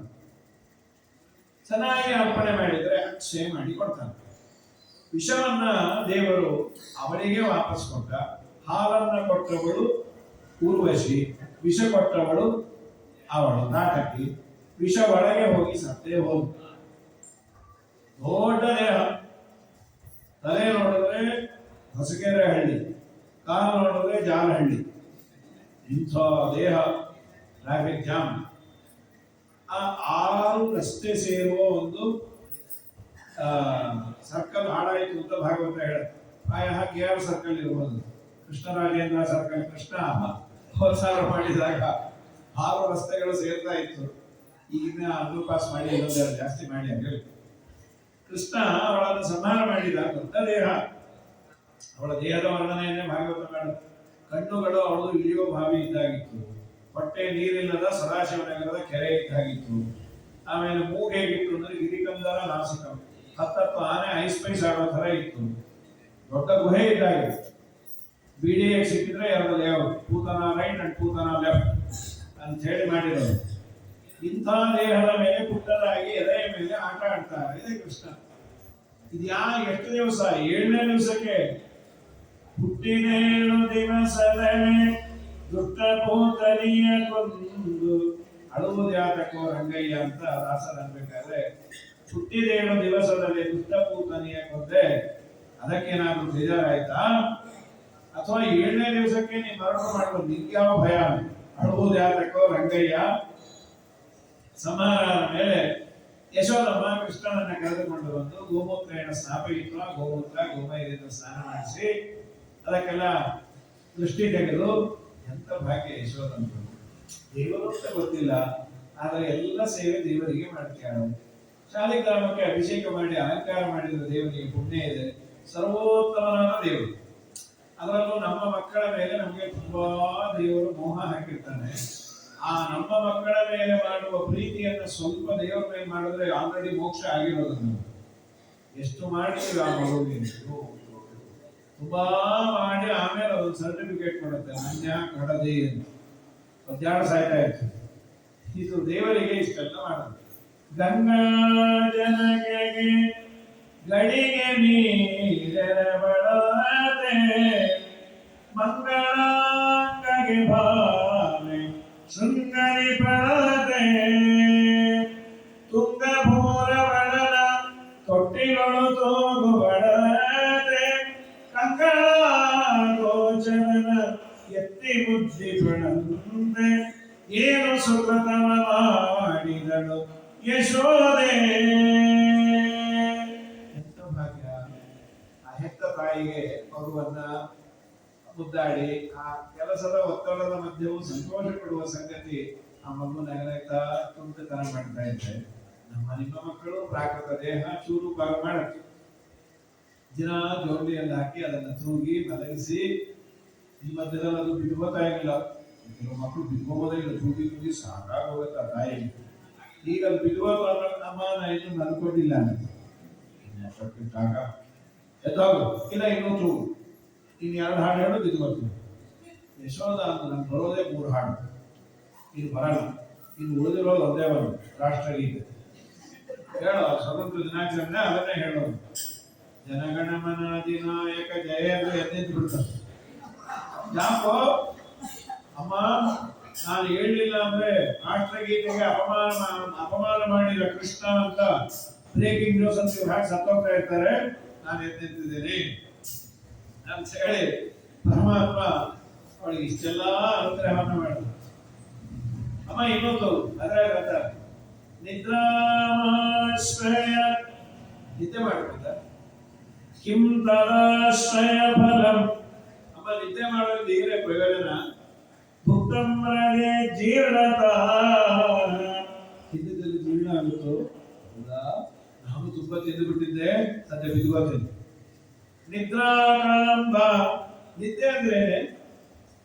ಚೆನ್ನಾಗಿ ಅರ್ಪಣೆ ಮಾಡಿದರೆ ಅಕ್ಷಯ ಮಾಡಿ ಕೊಡ್ತಾನೆ. ವಿಷವನ್ನ ದೇವರು ಅವಳಿಗೆ ವಾಪಸ್ ಕೊಟ್ಟ. ಹಾಲನ್ನ ಕೊಟ್ಟವಳು ಊರ್ವಶಿ, ವಿಷ ಕೊಟ್ಟವಳು ಅವಳು ನಾಟಕಿ. ವಿಷ ಒಳಗೆ ಹೋಗಿ ಸತ್ತೇ ಹೋಗಿ. ದೊಡ್ಡ ದೇಹ, ತಲೆ ನೋಡಿದ್ರೆ ಹೊಸಕೆರೆ ಹಳ್ಳಿ, ಕಾಲು ನೋಡಿದ್ರೆ ಜಾಲಹಳ್ಳಿ, ಇಂಥ ದೇಹ. Traffic jam. ಆ 6 ರಸ್ತೆ ಸೇರುವ ಒಂದು ಸರ್ಕಲ್ ಹಾಳಾಯಿತು ಅಂತ ಭಾಗವತ ಹೇಳುತ್ತೆ. ಪ್ರಾಯ KR ಸರ್ಕಲ್ ಇರ್ಬೋದು, ಕೃಷ್ಣರಾಜೇಂದ್ರ ಸರ್ಕಲ್. ಕೃಷ್ಣ ಹೋಲ್ಸಾರ ಮಾಡಿದಾಗ 6 ರಸ್ತೆಗಳು ಸೇರ್ತಾ ಇತ್ತು. ಈಗಿನ ಅಂಡರ್ ಪಾಸ್ ಮಾಡಿ ಇನ್ನೊಂದೆರಡು ಜಾಸ್ತಿ ಮಾಡಿ ಆಗಲಿ. ಕೃಷ್ಣ ಅವಳನ್ನು ಸಂಹಾರ ಮಾಡಿದ. ದೊಡ್ಡ ದೇಹ, ಅವಳ ದೇಹದ ವರ್ಣನೆಯನ್ನೇ ಭಾಗವತ ಮಾಡುತ್ತೆ. ಕಣ್ಣುಗಳು ಅವಳು ಇಳಿಯೋ ಬಾವಿ ಇದ್ದಾಗಿತ್ತು. ಹೊಟ್ಟೆ ನೀರಿಲ್ಲದ ಸದಾಶಿವನಗರದ ಕೆರೆ ಇದ್ದಾಗಿತ್ತು. ಆಮೇಲೆ ಮೂಗು ಹೇಗಿತ್ತು ಅಂದ್ರೆ ಗಿರಿಕಂದರ ನಾಸಿಕಂ, 10 ಆನೆ ಐಸ್ ಪೈಸ್ ಆಡೋ ತರ ಇತ್ತು. ದೊಡ್ಡ ಗುಹೆ ಇದ್ದಾಗಿತ್ತು. BDA ಸಿಕ್ಕಿದ್ರೆ 2 layout, Putana right and Putana left ಅಂತ ಹೇಳಿ ಮಾಡಿರೋದು. ಇಂಥ ದೇಹದ ಮೇಲೆ ಪುಟ್ಟದಾಗಿ ಎದೆಯ ಮೇಲೆ ಆಟ ಆಡ್ತಾರೆ ಇದೆ ಕೃಷ್ಣ. ಇದು ಎಷ್ಟು ದಿವಸ? 7ನೇ ದಿವಸಕ್ಕೆ ಹುಟ್ಟಿನೇಳು ದಿವಸದವೇ ದುಷ್ಟ ಪೂತನಿಯ ಕೊಂದು ಅಳುವುದು ಯಾತಕೋ ರಂಗಯ್ಯ ಅಂತ ದಾಸರ ಅನ್ಬೇಕಾದ್ರೆ, ಹುಟ್ಟಿದೇಳು ದಿವಸದಲ್ಲಿ ದುಷ್ಟ ಪೂತನಿಯ ಕೊಂದೆ ಅದಕ್ಕೇನಾದ್ರೂ ಬೇಜಾರಾಯ್ತಾ? ಅಥವಾ 7ನೇ ದಿವಸಕ್ಕೆ ನೀ ಮರಣ ಮಾಡ್ಬೋದು, ನಿಂಗ್ಯಾವ ಭಯ? ಅಳುವುದು ಯಾತಕೋ ರಂಗಯ್ಯ. ಸಂಹಾರ ಮೇಲೆ ಯಶೋದಮ್ಮ ಕೃಷ್ಣನನ್ನ ಕರೆದುಕೊಂಡು ಬಂದು ಗೋಮೂತ್ರೇಣ ಸ್ನಾಪಯಿತ್ವ, ಗೋಮೂತ್ರ ಗೋಮಯದಿಂದ ಸ್ನಾನ ಮಾಡಿಸಿ ಅದಕ್ಕೆಲ್ಲ ದೃಷ್ಟಿ ತೆಗೆದು. ಎಂತ ಭಾಗ್ಯ ಯಶೋದಮ್ಮ. ದೇವರು ಅಂತ ಗೊತ್ತಿಲ್ಲ, ಆದರೆ ಎಲ್ಲ ಸೇವೆ ದೇವರಿಗೆ ಮಾಡ್ತಾಳೆ. ಶಾಲಿಗ್ರಾಮಕ್ಕೆ ಅಭಿಷೇಕ ಮಾಡಿ ಅಲಂಕಾರ ಮಾಡಿದ ದೇವರಿಗೆ ಪುಣ್ಯ ಇದೆ. ಸರ್ವೋತ್ತಮನಾದ ದೇವರು. ಅದರಲ್ಲೂ ನಮ್ಮ ಮಕ್ಕಳ ಮೇಲೆ ನಮಗೆ ತುಂಬಾ ದೇವರು ಮೋಹ ಹಾಕಿರ್ತಾನೆ. ಆ ನಮ್ಮ ಮಕ್ಕಳ ಮೇಲೆ ಮಾಡುವ ಪ್ರೀತಿಯನ್ನು ಸ್ವಲ್ಪ ದೇವರ ಮೇಲೆ ಮಾಡಿದ್ರೆ ಆಲ್ರೆಡಿ ಮೋಕ್ಷ ಆಗಿರೋದು. ನಾವು ಎಷ್ಟು ಮಾಡ್ತೀವಿ ಆ ಮಗುವಿಗೆ, ತುಂಬಾ ಮಾಡಿ ಆಮೇಲೆ ಅದೊಂದು ಸರ್ಟಿಫಿಕೇಟ್ ಕೊಡುತ್ತೆ, ಅನ್ಯ ಕಡದೆ ಅಂತ. ಪದ್ಯಾಡ ಸಾಯ್ತಾ ಇರ್ತದೆ. ಇದು ದೇವರಿಗೆ ಇಷ್ಟೆಲ್ಲ ಮಾಡೋದು. ಗಂಗಾ ಜನಗೆ ಗಡಿಗೆ ನೀರಬಳತೆ ಮಂಗಳಾಂಗಗೆ ಭಾವೆ ಶೃಂಗರಿ ಪ್ರಳತೆ ತುಂಗಭೂರ ಬಡಲ ತೊಟ್ಟಿಗಳು ತೋಗು ಬಡತೆ ಕಂಗಳಾಗೋಚರನ ಎತ್ತಿ ಬುದ್ಧಿ ಪ್ರಣಂತೆ ಏನು ಸುಕೃತವ ಮಾಡಿದಳು ಯಶೋದೆ. ಎಂತ ಭಾಗ್ಯ! ಆ ಹೆತ್ತ ತಾಯಿಗೆ ಮಗುವನ್ನ ಮುದ್ದಾಡಿ ಆ ಕೆಲಸದ ಒತ್ತಡದ ಮಧ್ಯೆಯೂ ಸಂತೋಷ ಪಡುವ ಸಂಗತಿ ಆ ಮಗು ನಗನಗ್ತಾ ತುಂಟತನ ಮಾಡ್ತಾ ಇದ್ದೆ. ನಿಮ್ಮ ಮಕ್ಕಳು ಪ್ರಾಕೃತ ದೇಹ ಚೂರು ಭಾಗ ಮಾಡುತ್ತೆ. ದಿನ ಜೋಡಿಯಲ್ಲಿ ಹಾಕಿ ಅದನ್ನು ತೂಗಿ ಮಲಗಿಸಿ. ಈ ಮಧ್ಯದಲ್ಲಿ ಅದು ಬಿಡ್ಬೋತಾ ಇಲ್ಲ. ಕೆಲವು ಮಕ್ಕಳು ಬಿಡ್ಬೋದೇ ಇಲ್ಲ, ತೂಗಿ ತೂಗಿ ಸಾಕಾಗೋಗುತ್ತಾ ತಾಯಿ. ಈಗ ಅದು ಬಿಡುವಾಗ ಅಮ್ಮ ನಾ ಇನ್ನು ಅನ್ಕೊಂಡಿಲ್ಲ ಎದ್ದಾಗು ಇಲ್ಲ ಇನ್ನೂ ತೂಗು, ಇನ್ನು 2 ಹಾಡು ಹೇಳೋದು ಇದು ಬರ್ತೀನಿ. ಯಶೋಧ ಅಂತ ನನ್ಗೆ ಬರೋದೇ 3 ಹಾಡು, ಇನ್ನು ಬರಲ್ಲ. ಇನ್ನು ಉಳಿದಿರೋದು ಒಂದೇ ಒಂದು ರಾಷ್ಟ್ರಗೀತೆ ಹೇಳೋ. ಸ್ವತಂತ್ರ ದಿನಾಚರಣೆ ಅದನ್ನೇ ಹೇಳೋದು. ಜನಗಣಮನ ಅಧಿನಾಯಕ ಜಯ ಅಂದ್ರೆ ಎದ್ದೆದ್ದು ಬಿಡ್ತಾರೆ. ಯಾಕೋ ಅಮ್ಮ ನಾನು ಹೇಳಲಿಲ್ಲ ಅಂದ್ರೆ ರಾಷ್ಟ್ರಗೀತೆಗೆ ಅಪಮಾನ ಮಾಡಿದ ಕೃಷ್ಣ ಅಂತ ಬ್ರೇಕಿಂಗ್ ನ್ಯೂಸ್ ಅಂತ ಹಾಕಿ ಸತ್ತೋಗ್ತಾ ಇರ್ತಾರೆ. ನಾನು ಎದ್ದಿದ್ದೇನೆ ಅಂತ ಹೇಳಿ ಪರಮಾತ್ಮ ಅವಳಿಗೆ ಇಷ್ಟೆಲ್ಲ ಅನುಗ್ರಹವನ್ನು ಮಾಡಿದ. ಅಮ್ಮ ಇನ್ನೊಂದು ಅದ್ರಾಗ ನಿದ್ರಾಶ್ರಯ ನಿದ್ದೆ ಮಾಡ್ಬೋದ ಕಿಂ ತದಾಶ್ರಯ ಫಲಂ ಅಮ್ಮ ನಿದ್ದೆ ಮಾಡೋದ್ರಿಂದ ಏನೇ ಪ್ರಯೋಜನ ಭುಕ್ತಂ ರಜೆ ಜೀರ್ಣತ ಹಿಂದದಲ್ಲಿ ಜೀರ್ಣ ಆಗುತ್ತೋ ಹೌದಾ ನಾನು ತುಂಬಾ ತಿಂದು ಬಿಟ್ಟಿದ್ದೆ ಸದ್ಯ ಬಿದ್ದುಗೋತೀನಿ ನಿದ್ರಾಕಾಂಬ ನಿದ್ದೆ ಅಂದ್ರೆ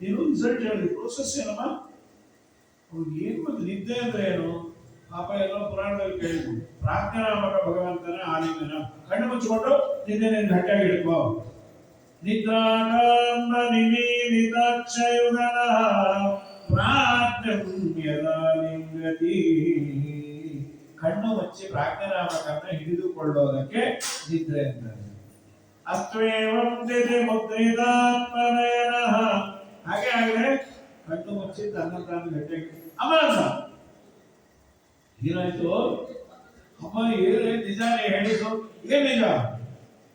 ಏನು ರಿಸಲ್ಟ್ ಹೇಳಿ ಪ್ರೋಸೆಸ್ ಏನಮ್ಮ ಅವ್ರಿಗೆ ಏನು ಮತ್ತು ನಿದ್ದೆ ಅಂದ್ರೆ ಏನು ಪಾಪ ಎಲ್ಲೋ ಪುರಾಣದಲ್ಲಿ ಕೇಳಿದ್ವಿ ಪ್ರಾಜ್ಞಾನಾಮಕ ಭಗವಂತನ ಆಲಿಂಗನ ಕಣ್ಣು ಮುಚ್ಚಿಕೊಂಡು ನಿನ್ನೆ ಗಟ್ಟಿಯಾಗಿ ಹಿಡ್ಕೋ ನಿದ್ರಾಕಾಂಬ ನಿಮೀಲಿತಾಕ್ಷಯುಗಲ ಪ್ರಾಜ್ಞಾಲಿಂಗತಿ ಕಣ್ಣು ಮುಚ್ಚಿ ಪ್ರಾಜ್ಞಾನಾಮಕನ್ನ ಹಿಡಿದುಕೊಳ್ಳೋದಕ್ಕೆ ನಿದ್ರೆ ಅಂತಾರೆ ಅಸ್ತ್ವೇವಂ ದಿದಿ ಮುದ್ರಿತಾತ್ಮನಯನ ಹಾಗೆ ಆಗಲೇ ಕಣ್ಣು ಮುಚ್ಚಿ ತನ್ನ ತಾನು ಗಟ್ಟಿಯಾಗಿ ಅಮ್ಮ ಏನಾಯ್ತು ಅಮ್ಮ ಏನೇ ನಿಜ ನೀ ಹೇಳಿದ್ದು ಏನ್ ನಿಜ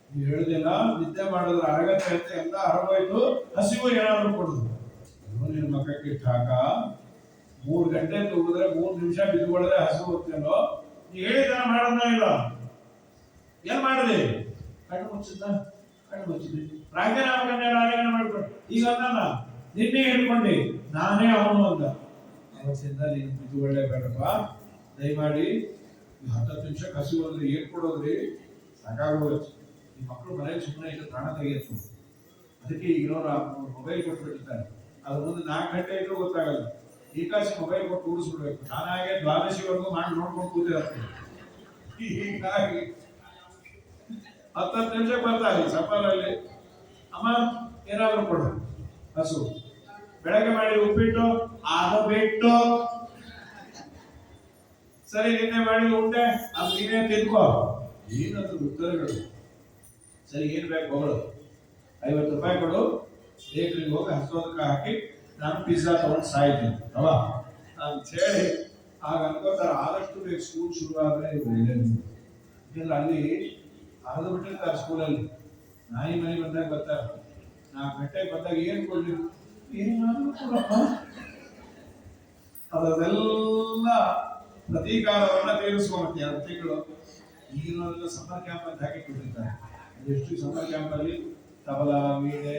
ನೀವು ಹೇಳುದಿಲ್ಲ ನಿದ್ದೆ ಮಾಡಿದ್ರೆ ಅರಗತ್ತೆ ಅಂತ ಎಲ್ಲ ಅರಗೋಯ್ತು ಹಸಿವು ಏನಾದ್ರು ಕೊಡುದು ನಿನ್ನ ಮಕ್ಕಕ್ಕೆ ಠಾಕ 3 ಗಂಟೆ ತೂಗಿದ್ರೆ 3 ನಿಮಿಷ ಬಿದ್ದುಕೊಳ್ಳದೆ ಹಸಿವು ಹೋಗ್ತೇನೋ ನೀ ಹೇಳಿದ ಮಾಡೋದ ಇಲ್ಲ ಏನ್ ಮಾಡಿದೆ ಕಣ್ಣು ಮುಚ್ಚಿದ್ದ ಕಣ್ಣು ಮುಚ್ಚಿದ್ದೆ ಪ್ರಾಜ್ಞಾನಾಮಕನ್ನೆಲ್ಲ ಆಲಿಂಗನ ಮಾಡ್ಕೊಂಡು ಈಗ ಅಂದ ನಿನ್ನೆ ಹೇಳ್ಕೊಂಡೆ ನಾನೇ ಅವನು ಅಂದ ಅವತ್ತಿಂದ ನೀನು ಬಿದ್ದುಕೊಳ್ಳೇಬೇಡಪ್ಪ ದಯಮಾಡಿ 10 ನಿಮಿಷ ಹಸಿವು ಅಂದ್ರೆ ಏನ್ ಕೊಡೋದ್ರಿ ಸಾಕಾಗೋಯ್ತು ಈ ಮಕ್ಕಳು ಮನೆಯಲ್ಲಿ ಸುಮ್ಮನೆ ಇಟ್ಟು ಪ್ರಾಣ ತೆಗೆಯಿತು ಅದಕ್ಕೆ ಈಗಿನವ್ರು ಮೊಬೈಲ್ ಕೊಟ್ಬಿಟ್ಟಿರ್ತಾರೆ ಅದ್ರ ಮುಂದೆ 4 ಗಂಟೆ ಇದ್ರೂ ಗೊತ್ತಾಗಲ್ಲ ಏಕಾಸಿ ಮೊಬೈಲ್ ಕೊಟ್ಟು ಕೂಡಿಸ್ಬಿಡ್ಬೇಕು ನಾನಾಗೆ ದ್ವಾದಶಿವರೆಗೂ ಮಾಡಿ ನೋಡ್ಕೊಂಡು ಕೂತಿರತ್ತೆ ಹೀಗಾಗಿ 10 ನಿಮಿಷಕ್ಕೆ ಬರ್ತಾರೆ ಸಫಲಲ್ಲಿ ಅಮ್ಮ ಏನಾದ್ರು ಕೊಡು ಹಸು ಬೆಳಗ್ಗೆ ಮಾಡಿ ಉಪ್ಪಿಟ್ಟು ಅದು ಬಿಟ್ಟು ಸರಿ ನಿನ್ನೆ ಮಾಡಿ ಉಂಟೆ ಅದು ನೀನೇ ತಿನ್ಕೋ ಏನಂತ ಉತ್ತರಗಳು ಸರಿ ಏನ್ ಬೇಕು ಹೋಗಳು 50 ರೂಪಾಯಿ ಕೊಡು ಬೇಕ್ರಿಗೆ ಹೋಗಿ ಹಸೋದಕ್ಕೆ ಹಾಕಿ ನಾನು ಪಿಜ್ಜಾ ತಗೊಂಡು ಸಾಯ್ತೀನಿ ಅಲ್ವಾ ಅಂತ ಹೇಳಿ ಆಗ ಅನ್ಕೋತಾರೆ ಆದಷ್ಟು ಬೇಗ ಸ್ಕೂಲ್ ಶುರು ಆದ್ರೆ ಯಾಕಂದ್ರೆ ಅಲ್ಲಿ ಅರ್ದು ಬಿಟ್ಟಿರ್ತಾರೆ ಸ್ಕೂಲಲ್ಲಿ ನಾಯಿ ಮನೆ ಬಂದಾಗ ಬರ್ತಾರೆ 4 ಗಂಟೆಗೆ ಬಂದಾಗ ಏನ್ ಕೊಡ್ಲಿ ಏನಾದ್ರು ಕೊಡಪ್ಪ ಅದೆಲ್ಲ ಪ್ರತೀಕಾರವನ್ನ ತೀರಿಸ್ಕೊಂಬತ್ತೆ 2 ತಿಂಗಳು ಈಗಿನ ಸಮ್ಮರ್ ಕ್ಯಾಂಪ್ ಅಂತ ಹಾಕಿ ಕೊಟ್ಟಿರ್ತಾರೆ ಎಷ್ಟು ಸಮ್ಮರ್ ಕ್ಯಾಂಪ್ ಅಲ್ಲಿ ತಬಲಾ ವೀಣೆ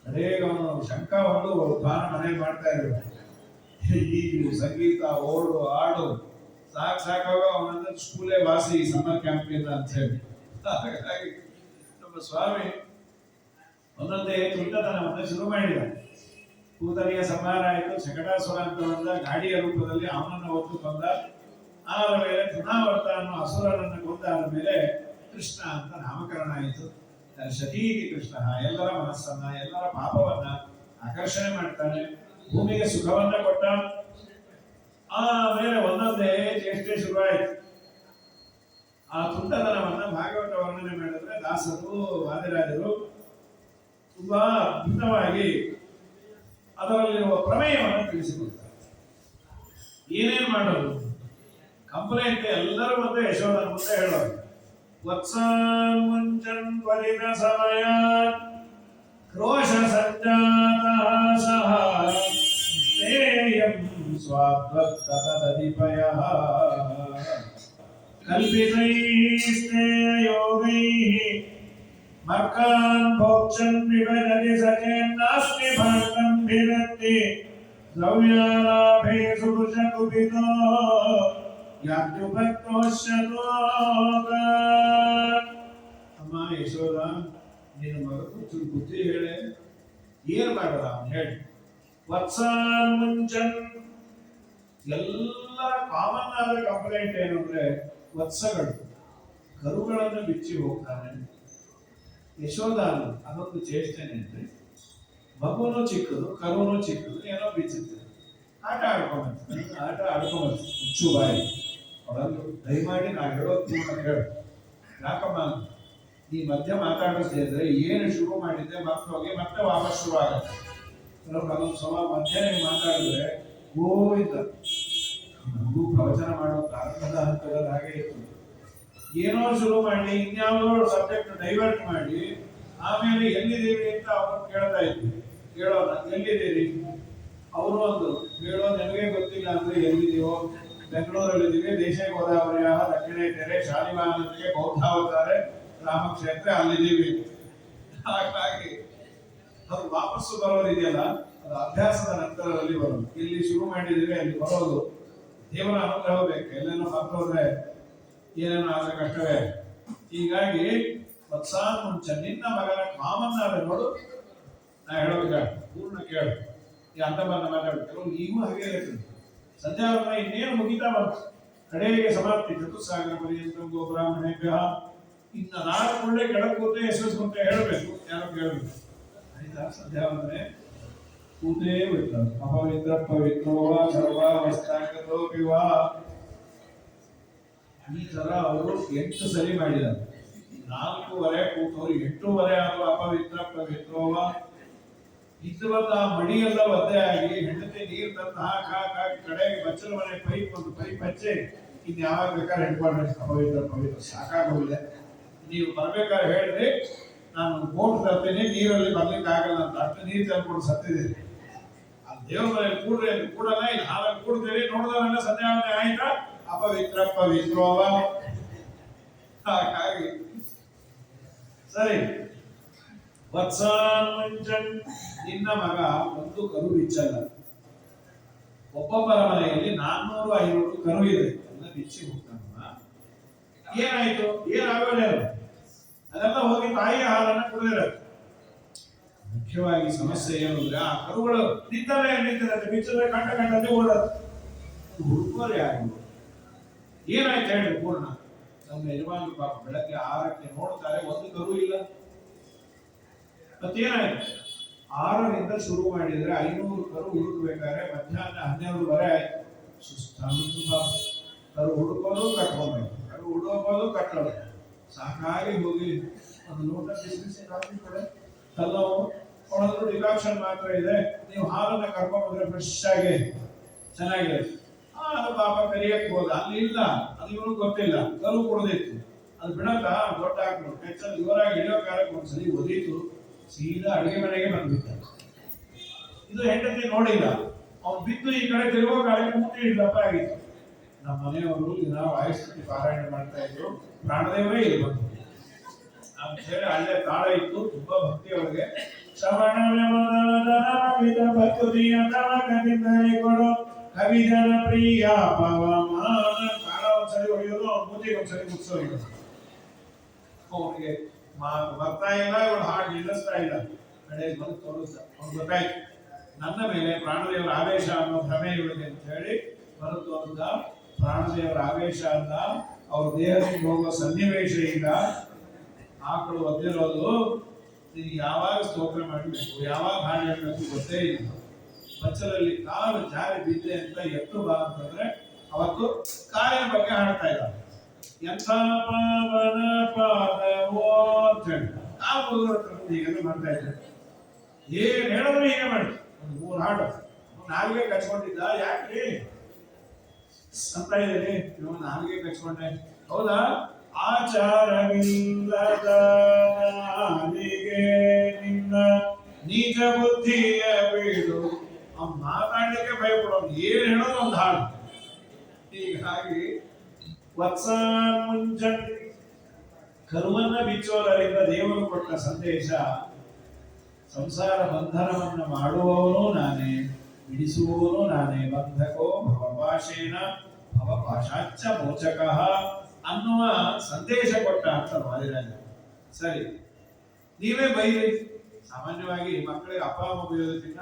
ಕಡೆಗೆ ಅವನು ಶಂಕವನ್ನು ದಾನ ಮನೇಲಿ ಮಾಡ್ತಾ ಇದ್ರು ಈಜು ಸಂಗೀತ ಓಡು ಆಡು ಸಾಕಾಗ ಅವನಂದ್ರೆ ಸ್ಕೂಲೇ ವಾಸಿ ಸಮ್ಮರ್ ಕ್ಯಾಂಪಿಂದ ಅಂತ ಹೇಳಿ ಹಾಗಾಗಿ ನಮ್ಮ ಸ್ವಾಮಿ ಒಂದೊಂದೇ ತುಂಟತನವನ್ನು ಶುರು ಮಾಡಿದ ಕೂತನಿಯ ಸಂಹಾರ ಆಯಿತು ಶಕಟಾಸುರ ಅಂತ ಬಂದ ಗಾಡಿಯ ರೂಪದಲ್ಲಿ ಅವನನ್ನು ಹೊತ್ತು ಬಂದ ಆದ ಮೇಲೆ ತೃಣಾವರ್ತ ಅನ್ನೋ ಅಸುರನನ್ನು ಕೊಂದಾದ ಮೇಲೆ ಕೃಷ್ಣ ಅಂತ ನಾಮಕರಣ ಆಯಿತು ಶತೀತಿ ಕೃಷ್ಣ ಎಲ್ಲರ ಮನಸ್ಸನ್ನ ಎಲ್ಲರ ಪಾಪವನ್ನ ಆಕರ್ಷಣೆ ಮಾಡ್ತಾನೆ ಭೂಮಿಗೆ ಸುಖವನ್ನ ಕೊಟ್ಟ ಆಮೇಲೆ ಒಂದೊಂದೇ ಚೇಷ್ಟೆ ಶುರುವಾಯಿತು ಆ ತುಂಟತನವನ್ನ ಭಾಗವತ ವರ್ಣನೆ ಮಾಡಿದ್ರೆ ದಾಸರು ವಾದಿರಾಜರು ತುಂಬಾ ಅದ್ಭುತವಾಗಿ ಅದರಲ್ಲಿರುವ ಪ್ರಮೇಯವನ್ನು ತಿಳಿಸಿಕೊಡ್ತಾರೆ ಏನೇನ್ ಮಾಡೋದು ಕಂಪ್ಲೇಂಟ್ ಎಲ್ಲರೂ ಮುಂದೆ ಯಶೋಧನ ಮುಂದೆ ಹೇಳೋದು ವತ್ಸಾನ್ ಮುಂಚನ್ ಪರಿದ ಸಮಯ ಕ್ರೋಶ ಸಂಜಾತಃ ಸಹ ನೇಯಂ ಸ್ವಾತ್ವತ್ತದಧಿಪಯಃ ಕಲ್ಪಿತೈಸ್ತೇಯೋಗೈಃ ಮರ್ಕಾನ್ ಭೋಕ್ಷನ್ ವಿಭಜತಿ ಸಚೇನ್ನಾಸ್ತಿ ಭಾಗಂ ಭಿನತ್ತಿ ದ್ರವ್ಯಾಲಾಭೇ ಸುರುಷಕುಪಿತೋ ಅಮ್ಮ ಯಶೋಧ ನಿನ್ನ ಮಗ ಚೂರು ಬುದ್ಧಿ ಹೇಳೆ ಏನ್ ಮಾಡಲ್ಲ ಅವನು ಹೇಳಿ ವತ್ಸಾನ್ ಮುಂಚನ್ ಎಲ್ಲ ಕಾಮನ್ ಆದ ಕಂಪ್ಲೇಂಟ್ ಏನು ಅಂದ್ರೆ ವತ್ಸಗಳು ಕರುಗಳನ್ನು ಬಿಚ್ಚಿ ಹೋಗ್ತಾನೆ ಯಶೋಧ ಅದೊಂದು ಚೇಷ್ಟನೆ ಅಂದ್ರೆ ಮಗುನು ಚಿಕ್ಕದು ಕರುನು ಚಿಕ್ಕದು ಏನೋ ಬಿಚ್ಚುತ್ತೆ ಆಟ ಆಡ್ಕೊಂಬಂತ ಹುಚ್ಚು ಬಾಯಿ ಅವರನ್ನು ದಯಮಾಡಿ ನಾವು ಹೇಳೋದು ಹೇಳು ಯಾಕಮ್ಮ ಈ ಮಧ್ಯ ಮಾತಾಡಿದ್ರೆ ಏನು ಶುರು ಮಾಡಿದ್ದೆ ಮತ್ತೆ ಹೋಗಿ ಮತ್ತೆ ವಾಪಸ್ ಶುರು ಆಗುತ್ತೆ ಅದೊಂದು ಸಲ ಮಧ್ಯ ಮಾತಾಡಿದ್ರೆ ಗೋವಿಂದ ನಮಗೂ ಪ್ರವಚನ ಮಾಡೋ ಪ್ರಾರಂಭದ ಹಂತದಲ್ಲಿ ಹಾಗೆ ಇತ್ತು ಏನೋ ಶುರು ಮಾಡಿ ಇನ್ಯಾವುದೋ ಸಬ್ಜೆಕ್ಟ್ ಡೈವರ್ಟ್ ಮಾಡಿ ಆಮೇಲೆ ಎಲ್ಲಿದ್ದೀವಿ ಅಂತ ಅವರು ಕೇಳ್ತಾ ಇದ್ವಿ ಕೇಳೋಣ ಎಲ್ಲಿದ್ದೀರಿ ಅವರು ಒಂದು ಹೇಳೋ ನನಗೆ ಗೊತ್ತಿಲ್ಲ ಅಂದ್ರೆ ಎಲ್ಲಿದೆಯೋ ಬೆಂಗಳೂರಲ್ಲಿದ್ದೀವಿ. ದೇಶ ಗೋದಾವರಿಯ ದಕ್ಷಿಣ ತೆರೆ ಶಾಲಿಮಾನಂದಿಗೆ ಬೌದ್ಧಾವತಾರೆ ರಾಮಕ್ಷೇತ್ರ ಅಲ್ಲಿದ್ದೀವಿ. ಹಾಗಾಗಿ ಅದು ವಾಪಸ್ಸು ಬರೋದಿದೆಯಲ್ಲ, ಅದು ಅಭ್ಯಾಸದ ನಂತರದಲ್ಲಿ ಬರೋದು. ಇಲ್ಲಿ ಶುರು ಮಾಡಿದ್ರೆ ಅಲ್ಲಿ ಬರೋದು ದೇವರ ಅನುಗ್ರಹ ಬೇಕು. ಎಲ್ಲೇನೋ ಮರ್ತೋದ್ರೆ ಏನೇನೋ ಆಗ ಕಷ್ಟವೇ. ಹೀಗಾಗಿ ವತ್ಸಾನ್ ಮುಂಚೆ ನಿನ್ನ ಮಗನ ಕಾಮನ್ನಾದ ನೋಡು. ನಾ ಹೇಳೋದಿಲ್ಲ, ಪೂರ್ಣ ಕೇಳು. ಈ ಅಂತ ಬಂದ ಮಾತಾಡ್ತೇವೆ ಈಗೂ ಹಾಗೆ ಹೇಳ್ತೀನಿ. ಸಂಧ್ಯಾವನ್ನ ಇನ್ನೇನು ಮುಗಿತಾ ಬಂತು, ಕಡೆಗೆ ಸಮಾಪ್ತಿ. ಚತುಸ್ಸಾಗರ ಪರ್ಯಂತ ಗೋಬ್ರಾಹ್ಮಣೇಭ್ಯ. ಇನ್ನ 4 ಒಳ್ಳೆ ಕೆಳಕೂತೆ ಹೆಸರಿಸ್ಕೊಂತ ಹೇಳಬೇಕು, ಯಾರೋ ಕೇಳಬೇಕು. ಆಯ್ತಾ? ಸಂಧ್ಯಾವಂದನೆ ಕೂತೇ ಬಿಡ್ತಾರೆ. ಅಪವಿತ್ರ ಪವಿತ್ರೋವ ಸರ್ವಾವಸ್ಥಾಂಗತೋಪಿವ. ಈ ತರ ಅವರು 8 ಸರಿ ಮಾಡಿದ್ದಾರೆ. 4:15 ಕೂತವ್ರು 8:15 ಆದ್ರೂ ಅಪವಿತ್ರ ಪವಿತ್ರೋವ. ಇದ್ದ ಮಡಿಯೆಲ್ಲ ಒದ್ದೆ ಆಗಿ ಹೆಂಡತಿ ನೀರು ತಂದು ಹಾಕಿ ಕಡೆಗೆ ಬಚ್ಚಲ ಮನೆ ಪೈಪ್ ಹಚ್ಚಿ ಇನ್ ಯಾವಾಗ ಬೇಕಾದ್ರೆ ಹೆಣ್ಕೊಂಡ್ರೆ ಅಪವಿತ್ರ ಪವಿತ್ರ ಸಾಕಾಗೋಗಿದೆ. ನೀವು ಬರ್ಬೇಕಾದ್ರೆ ಹೇಳ್ರಿ, ನಾನು ಬೋಟ್ ತರ್ತೀನಿ, ನೀರಲ್ಲಿ ಬರ್ಲಿಕ್ಕೆ ಆಗಲ್ಲ ಅಂತ. ಅಷ್ಟು ನೀರು ತಂದ್ಕೊಂಡು ಸತ್ತಿದ್ದೀರಿ. ಆ ದೇವ್ರ ಮನೆ ಕೂಡ್ರಿ ಅಂತ ಕೂಡಲ್ಲ, ಇಲ್ಲಿ ಹಾಲಲ್ಲಿ ಕೂಡ್ತೀರಿ. ನೋಡಿದವರೆಲ್ಲ ಸಂಧ್ಯಾವಂದನೆ ಆಯ್ತಾ? ಅಪವಿತ್ರ ಪವಿತ್ರೋವ. ಹಾಗಾಗಿ ಸರಿ. ವತ್ಸಾನ್ ಮುಂಚನ್ ನಿನ್ನ ಮಗ ಒಂದು ಕರು ಬಿಚ್ಚಲ್ಲ. ಒಬ್ಬೊಬ್ಬರ ಮನೆಯಲ್ಲಿ 400-500 ಕರು ಇದೆ. ಎಲ್ಲ ಬಿಚ್ಚಿ ಹೋಗ್ತಾನ. ಏನಾಯ್ತು? ಏನಾಗೋಲ್ಲ, ಅದೆಲ್ಲ ಹೋಗಿ ತಾಯಿಯ ಹಾಲನ್ನ ಕುಡಿದಿರತ್ತೆ. ಮುಖ್ಯವಾಗಿ ಸಮಸ್ಯೆ ಏನು ಅಂದ್ರೆ ಆ ಕರುಗಳು ನಿಂತಿರತ್ತೆ, ಬಿಚ್ಚದ್ರೆ ಕಂಡಂತೆ ಓಡತ್ತೆ. ಹುಡುಕೋರು ಯಾರು? ಏನಾಯ್ತು ಹೇಳಿ ಪೂರ್ಣ? ನಮ್ಮ ಯಜಮಾನ ಪಾಪ ಬೆಳಗ್ಗೆ 6ಕ್ಕೆ ನೋಡ್ತಾರೆ, ಒಂದು ಕರು ಇಲ್ಲ. ಮತ್ತೇನಾಯ್ತು? 6ರಿಂದ ಶುರು ಮಾಡಿದ್ರೆ 500 ಕರು ಹುಡುಕ್ಬೇಕಾದ್ರೆ ಮಧ್ಯಾಹ್ನ 12:30 ಆಯ್ತು. ಸುಸ್ತಾಗಿತ್ತು ಪಾಪ. ಕರು ಹುಡುಕೋದು ಕಟ್ಕೊಬೇಕು, ಕರು ಹುಡುಕೋದು ಕಟ್ಟೋದು. ಸಾಕಾಗಿ ಹೋಗಿ ಒಂದು ಲೋಟ ಬಿಸಿ ಕಾಫಿ ಕೊಡೆ, ಕಲ್ಲವು ಕೊಡೋದು. ಡಿಕಾಕ್ಷನ್ ಮಾತ್ರ ಇದೆ. ನೀವು ಹಾಲನ್ನ ಕರ್ಕೊಂಡ್ಬಂದ್ರೆ ಫ್ರೆಶ್ ಆಗಿ ಚೆನ್ನಾಗಿದೆ. ಅದು ಪಾಪ ಕರಿಯಕ್ಕೆ ಹೋದ, ಅಲ್ಲಿ ಇಲ್ಲ. ಅದು ಇವನು ಗೊತ್ತಿಲ್ಲ, ಕರು ಕುಡ್ದಿತ್ತು. ಅದು ಬಿಡಕ ದೊಡ್ಡ ಹಾಕ್ಲು ಹೆಚ್ಚಲ್ಲಿ ಜೋರಾಗಿ ಇಳಿಯೋ ಕಾಲಕ್ಕೆ ಒಂದ್ಸಲಿ ಒದೀತು. ಸೀದಾ ಅಡುಗೆ ಮನೆಗೆ ಬಂದ್ಬಿಟ್ಟ. ಇದು ಹೆಂಡತಿ ನೋಡಿಲ್ಲ. ಅವ್ನು ಬಿದ್ದು ಈ ಕಡೆ ತಿರುಗೋ ಕಾಲಕ್ಕೆ ಮೂತಿ ಇಲ್ಲಪ್ಪ ಆಗಿತ್ತು. ನಮ್ಮ ಮನೆಯವರು ದಿನ ವಾಯುಸ್ತುತಿ ಪಾರಾಯಣ ಮಾಡ್ತಾ ಇದ್ರು. ಪ್ರಾಣದೇವರೇ ಇಲ್ಲಿ ಬಂತು ಅಂತ ಹೇಳಿ ಅಲ್ಲೇ ತಾಳ ಇತ್ತು. ತುಂಬಾ ಭಕ್ತಿ ಅವರಿಗೆ. ಶ್ರವಣ ಕೊಡು ಕವಿಜನ ಪ್ರಿಯ ಪವಮಾನ. ತಾಳ ಒಂದ್ಸರಿ ಹೊಡೆಯೋದು, ಅವ್ನ ಮೂತಿಗೆ ಒಂದ್ಸರಿ ಮುಗಿಸೋದು. ಅವನಿಗೆ ಬರ್ತಾ ಇಲ್ಲ, ಇವಳು ಹಾಡು ನಿಲ್ಲಿಸ್ತಾ ಇಲ್ಲ. ಕಡೆಗೆ ಬಂದು ತೋರಿಸ್ತಾ. ಅವ್ನು ಗೊತ್ತಾಯ್ತು ನನ್ನ ಮೇಲೆ ಪ್ರಾಣದೇವರ ಆವೇಶ ಅನ್ನೋ ಭ್ರಮೆ ಇವಳಿಗೆ ಅಂತ ಹೇಳಿ ಬರು ತೋರಿದ. ಪ್ರಾಣದೇವರ ಆವೇಶ ಅಲ್ಲ, ಅವ್ರ ದೇಹದಿಂದ ಹೋಗುವ ಸನ್ನಿವೇಶ. ಈಗ ಆಕಳು ಒದ್ದಿರೋದು, ನೀನು ಯಾವಾಗ ಸ್ತೋತ್ರ ಮಾಡಬೇಕು, ಯಾವಾಗ ಹಾಡು ಹೇಳಬೇಕು ಗೊತ್ತೇ ಇಲ್ಲ. ಬಚ್ಚಲಲ್ಲಿ ಕಾಲು ಜಾರಿ ಬಿದ್ದೆ ಅಂತ ಎತ್ತು ಬಾ ಅಂತಂದ್ರೆ ಅವತ್ತು ಕಾಲಿನ ಬಗ್ಗೆ ಹಾಡ್ತಾ ಇದ್ದಾರೆ. ಎಂಥ ಪಾವನ ಪಾದವೋ ಅಂತ ಹೇಳಿ ಕಾಲು ಹೀಗೆಲ್ಲ ಮಾಡ್ತಾ ಇದ್ದಾರೆ. ಏನ್ ಹೇಳಿದ್ರು ಹೀಗೆ ಮಾಡಿ. ಒಂದು 3 ಹಾಡು ನಾಲ್ಗೆ ಕಚ್ಕೊಂಡಿದ್ದ. ಯಾಕ್ರಿ ಅಂತ ಇದ್ದೀನಿ, ನೀವು ನಾಲ್ಗೆ ಕಚ್ಕೊಂಡೆ. ಹೌದಾ? ಆಚಾರವಿಲ್ಲದ ನಿನ್ನ ನಿಜ ಬುದ್ಧಿಯ ಬೀಡು. ಅವ್ನು ಮಾತಾಡ್ಲಿಕ್ಕೆ ಭಯಪಡೋನು, ಏನ್ ಹೇಳೋದು ಒಂದು ಹಾಡು. ಹೀಗಾಗಿ ವತ್ಸಾನ್ ಮುಂಚನ್ ಕರುವನ್ನ ಬಿಚ್ಚೋದರಿಂದ ದೇವರು ಕೊಟ್ಟ ಸಂದೇಶ, ಸಂಸಾರ ಬಂಧನವನ್ನು ಮಾಡುವವನು ನಾನೇ, ಬಿಡಿಸುವವನು ನಾನೇ. ಬಂಧಕೋ ಭವಪಾಶೇನ ಭವಪಾಶಾಚ್ಚ ಮೋಚಕಃ ಅನ್ನುವ ಸಂದೇಶ ಕೊಟ್ಟ ಅಂತ ವಾದಿರಾಜ. ಸರಿ, ನೀವೇ ಬೈರಿ. ಸಾಮಾನ್ಯವಾಗಿ ಮಕ್ಕಳಿಗೆ ಅಪ್ಪ ಅಮ್ಮ ಬೈಯೋದಕ್ಕಿಂತ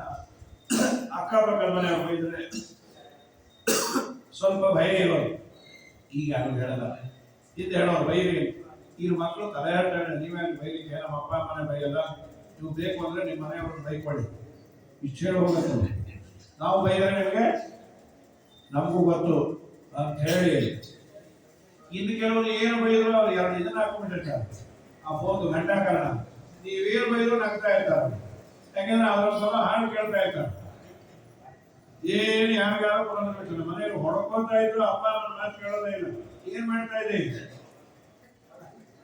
ಅಕ್ಕಪಕ್ಕದ ಮನೆಯವ್ರು ಬೈದ್ರೆ ಸ್ವಲ್ಪ ಭಯ ಇರೋದು. ಈಗ ಯಾರು ಹೇಳಲ್ಲ, ಹಿಂದೆ ಹೇಳೋರು ಬೈರಿ. ಈಗ ಮಕ್ಕಳು ತಲೆ ಹೇಳ್ತಾರೆ, ನೀವೇ ಬೈಲಿಕ್ಕೆ ನಮ್ಮ ಅಪ್ಪ ಅಮ್ಮನೆ ಬೈಯಲ್ಲ, ನೀವು ಬೇಕು ಅಂದ್ರೆ ನಿಮ್ಮ ಮನೆಯವ್ರನ್ನ ಬೈಕೊಳ್ಳಿ. ಇಷ್ಟು ಹೇಳಿ ಹೋಗುತ್ತೆ. ನಾವು ಬೈದರೆ ನಿಮಗೆ ನಮಗೂ ಗೊತ್ತು ಅಂತ ಹೇಳಿ. ಇನ್ನು ಕೆಲವರು ಏನು ಬೈದ್ರು ಅವ್ರು 2 ಇದನ್ನ ಹಾಕೊಂಡ್ಬಿಟ್ಟಿರ್ತಾರೆ ಆ ಫೋನ್ ಗಂಟಾ ಕಾರಣ. ನೀವೇನು ಬೈದ್ರು ನಗ್ತಾ ಇರ್ತಾರೆ, ಯಾಕೆಂದ್ರೆ ಅವ್ರ ಸಲ ಹಾಡು ಕೇಳ್ತಾ ಇರ್ತಾರೆ. ಏನು ಯಾರಿಗಾರು ಕೊಡೋದು ಮನೆಯಲ್ಲಿ ಹೊಡ್ಕೊತಾ ಇದ್ರು, ಅಪ್ಪ ಅಮ್ಮನ ಮಾತು ಕೇಳೋದೇ ಇಲ್ಲ. ಏನ್ ಮಾಡ್ತಾ ಇದ್ದೀವಿ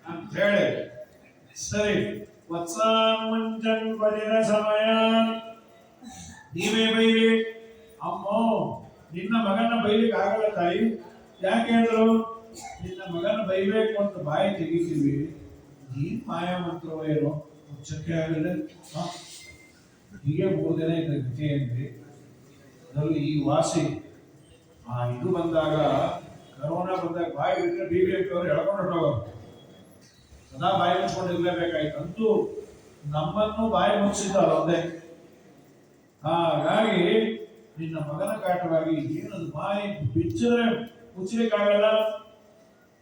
ಅಂತ ಹೇಳಿ. ಸರಿ, ವತ್ಸಾನ್ ಮುಂಚನ್ ಭಜನ ಸಮಯ ನೀವೇ ಬೈರಿ. ಅಮ್ಮೋ ನಿನ್ನ ಮಗನ ಬೈಲಿಕ್ಕೆ ಆಗಲ್ಲ ತಾಯಿ. ಯಾಕೆ ಹೇಳಿದ್ರು? ನಿನ್ನ ಮಗನ ಬೈಬೇಕು ಅಂತ ಬಾಯಿ ತೆಗಿತೀವಿ, ನೀನ್ ಮಾಯಾ ಮಂತ್ರವೋ ಏನೋ ಮುಚ್ಚಕ್ಕೆ ಆಗಲ್ಲ. ಹೀಗೆ 3 ದಿನ ಇದ್ದ ಗತಿ ಏನ್ರಿ. ಅದರಲ್ಲಿ ಈ ವಾಸಿ ಇದು ಬಂದಾಗ, ಕರೋನಾ ಬಂದಾಗ ಬಾಯಿ ಬಿಟ್ಟರೆ BBMP ಅವರು ಎಳ್ಕೊಂಡು ಹೊಟ್ಟೋಗೋರು. ಸದಾ ಬಾಯಿ ಮುಚ್ಕೊಂಡಿರ್ಲೇಬೇಕಾಯ್ತು. ಅಂತೂ ನಮ್ಮನ್ನು ಬಾಯಿ ಮುಚ್ಚಿದ್ದಾರೆ ಒಂದೇ. ಹಾಗಾಗಿ ನಿನ್ನ ಮಗನ ಕಾಟವಾಗಿ ಏನದು ಬಾಯಿ ಬಿಚ್ಚಿದ್ರೆ ಮುಚ್ಚಲಿಕ್ಕಾಗಲ್ಲ.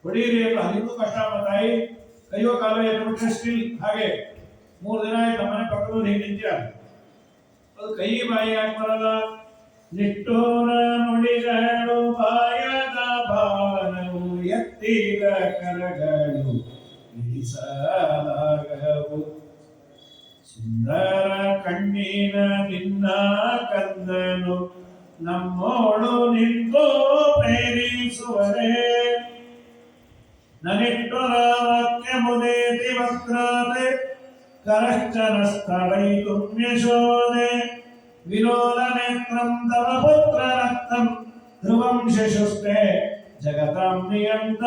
ಹೊಡೀರಿ ಅಂತ ಅಲ್ಲಿಂದು ಕಷ್ಟ. ತಾಯಿ ಕೈಯೋ ಕಾಲ ಎದ್ಬಿಟ್ರೆ ಸ್ಟಿಲ್ ಹಾಗೆ 3 ದಿನ ಆಯ್ತು. ನಮ್ಮನೆ ಪಕ್ಕದಲ್ಲಿ ಹೀಗೆ ನಿಂತ್ಯ. ಅದು ಕೈ ಬಾಯಿ ಯಾಕೆ ಬರಲ್ಲ? ನಿಟ್ಟೂರ ನುಡಿಗಳು ಬಾಯದ ಬಾನವು ಎತ್ತಿದ ಕರಗಳು ಇಳಿಸಲಾಗವು. ಸುಂದರ ಕಣ್ಣಿನ ನಿನ್ನ ಕಂದನು ನಮ್ಮೋಳು ನಿಂತು ಪ್ರೇರಿಸುವರೆ. ನನಿಟ್ಟುರ ವಾಕ್ಯ ಮುದೇತಿ ವಕ್ರಾತೆ ಕರಶ್ಚನ ಸ್ಥಳೈತು ಯಶೋದೆ. ವಿಲೋಲ ನೇತ್ರಂ ತವ ಪುತ್ರ ರಕ್ತಂ ಧ್ರುವಂ ಶಿಶುಸ್ತೆ ಜಗತಾಂ ನಿಯಂತ.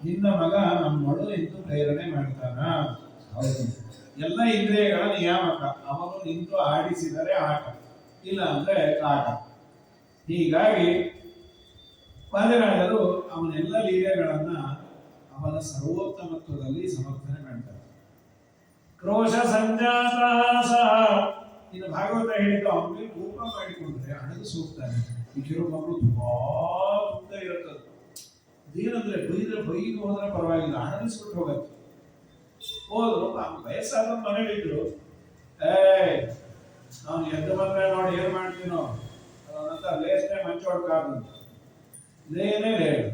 ನಿನ್ನ ಮಗ ನಮ್ಮೊಳು ನಿಂತು ಪ್ರೇರಣೆ ಮಾಡ್ತಾನ. ಹೌದು, ಎಲ್ಲ ಇಂದ್ರಿಯಗಳ ನಿಯಾಮಕ. ಅವನು ನಿಂತು ಆಡಿಸಿದರೆ ಆಟ, ಇಲ್ಲ ಅಂದ್ರೆ ಕಾಟ. ಹೀಗಾಗಿ ವಾದಿರಾಜರು ಅವನೆಲ್ಲ ಲೀಲೆಗಳನ್ನ ಅವನ ಸರ್ವೋತ್ತಮತ್ವದಲ್ಲಿ ಸಮರ್ಥನೆ ಮಾಡ್ತಾರೆ. ಕ್ರೋಶ ಸಂಜಾತ ಸಹ ಇನ್ನು ಭಾಗವತ ಹೇಳಿದ್ದು ಅವನಿಗೆ ಕೋಪ ಮಾಡಿಕೊಂಡ್ರೆ ಅಣಗಿಸೋಗ್ತಾನೆ. ಈ ಕೆಲವು ಮಕ್ಕಳು ತುಂಬಾ ತುಂಬ ಇರುತ್ತದೆ. ಅದೇನಂದ್ರೆ ಬೈದು ಹೋದ್ರೆ ಪರವಾಗಿಲ್ಲ, ಅಣಗಿಸ್ಬಿಟ್ಟು ಹೋಗತ್ತೆ. ಹೋದ್ರು ವಯಸ್ಸಾದ ಮನೇಲಿದ್ರು, ನಾನು ಎದ್ದು ಬಂದ್ರೆ ನೋಡಿ ಏನ್ ಮಾಡ್ತೀನೋ ಅಂತ ಲೇಸ್ನೆ ಮಂಚೋಡ್ಕಾರ್ದು ಲೇನೇ ಲೇಡು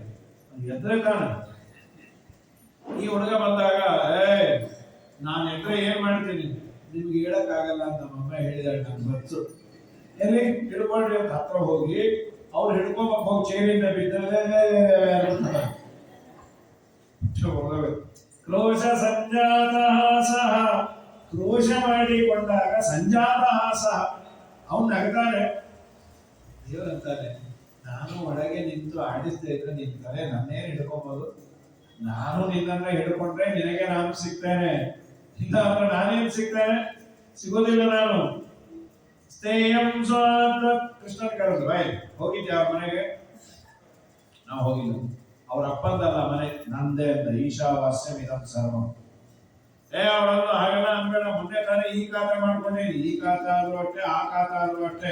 ಎದ್ರೆ ತಾನೆ. ಈ ಹುಡುಗ ಬಂದಾಗ ನಾನು ಎದ್ರೆ ಏನ್ ಮಾಡ್ತೀನಿ ನಿಮ್ಗೆ ಹೇಳಕ್ಕಾಗಲ್ಲ ಅಂತ ನಮ್ಮಮ್ಮ ಹೇಳಿದಾಳೆ. ನಾನು ಬಸ್ಸು ಎಲ್ಲಿ ಹಿಡ್ಕೊಳ್ರಿ ಅಂತ ಹತ್ರ ಹೋಗಿ ಅವ್ರು ಹಿಡ್ಕೊಂಬಕ್ ಹೋಗಿ ಚೇರಿಂದ ಬಿದ್ದರೆ ಕ್ರೋಶ ಸಂಜಾತ ಸಹ, ಕ್ರೋಶ ಮಾಡಿಕೊಂಡಾಗ ಸಂಜಾತ ಸಹ ಅವನು ನಗ್ತಾನೆ. ದೇವರಂತಾನೆ, ನಾನು ಒಳಗೆ ನಿಂತು ಆಡಿಸ್ತಾ ಇದ್ರೆ ನಿನ್ ತಲೆ ನನ್ನೇನು ಹಿಡ್ಕೊಬೋದು. ನಾನು ನಿನ್ನನ್ನ ಹಿಡ್ಕೊಂಡ್ರೆ ನಿನಗೆ ನಾನು ಸಿಗ್ತೇನೆ, ಇಲ್ಲ ಅಂದ್ರೆ ನಾನೇನು ಸಿಗ್ತೇನೆ? ಸಿಗೋದಿಲ್ಲ ನಾನು. ಸ್ಥೇಯಂ ಸ್ವಾತ ಕೃಷ್ಣನ್ ಕರೆದು ಬಾಯ್ ಹೋಗಿದ್ದೆ ಅವ್ರ ಮನೆಗೆ. ನಾವು ಹೋಗಿಲ್ಲ. ಅವ್ರ ಅಪ್ಪಂದಲ್ಲ ಮನೆ, ನಂದೇ ಅಂತ. ಈಶಾವಾಸ್ಯಂ ಇದಂ ಸರ್ವಂ. ಅವರನ್ನು ಹಾಗೆಲ್ಲ ಅನ್ಬೇಡ. ಮೊನ್ನೆ ತಾನೇ ಈ ಖಾತೆ ಮಾಡ್ಕೊಂಡೇನಿ, ಈ ಖಾತೆ ಆದ್ರೂ ಅಷ್ಟೇ, ಆ ಖಾತೆ ಆದ್ರೂ ಅಷ್ಟೇ,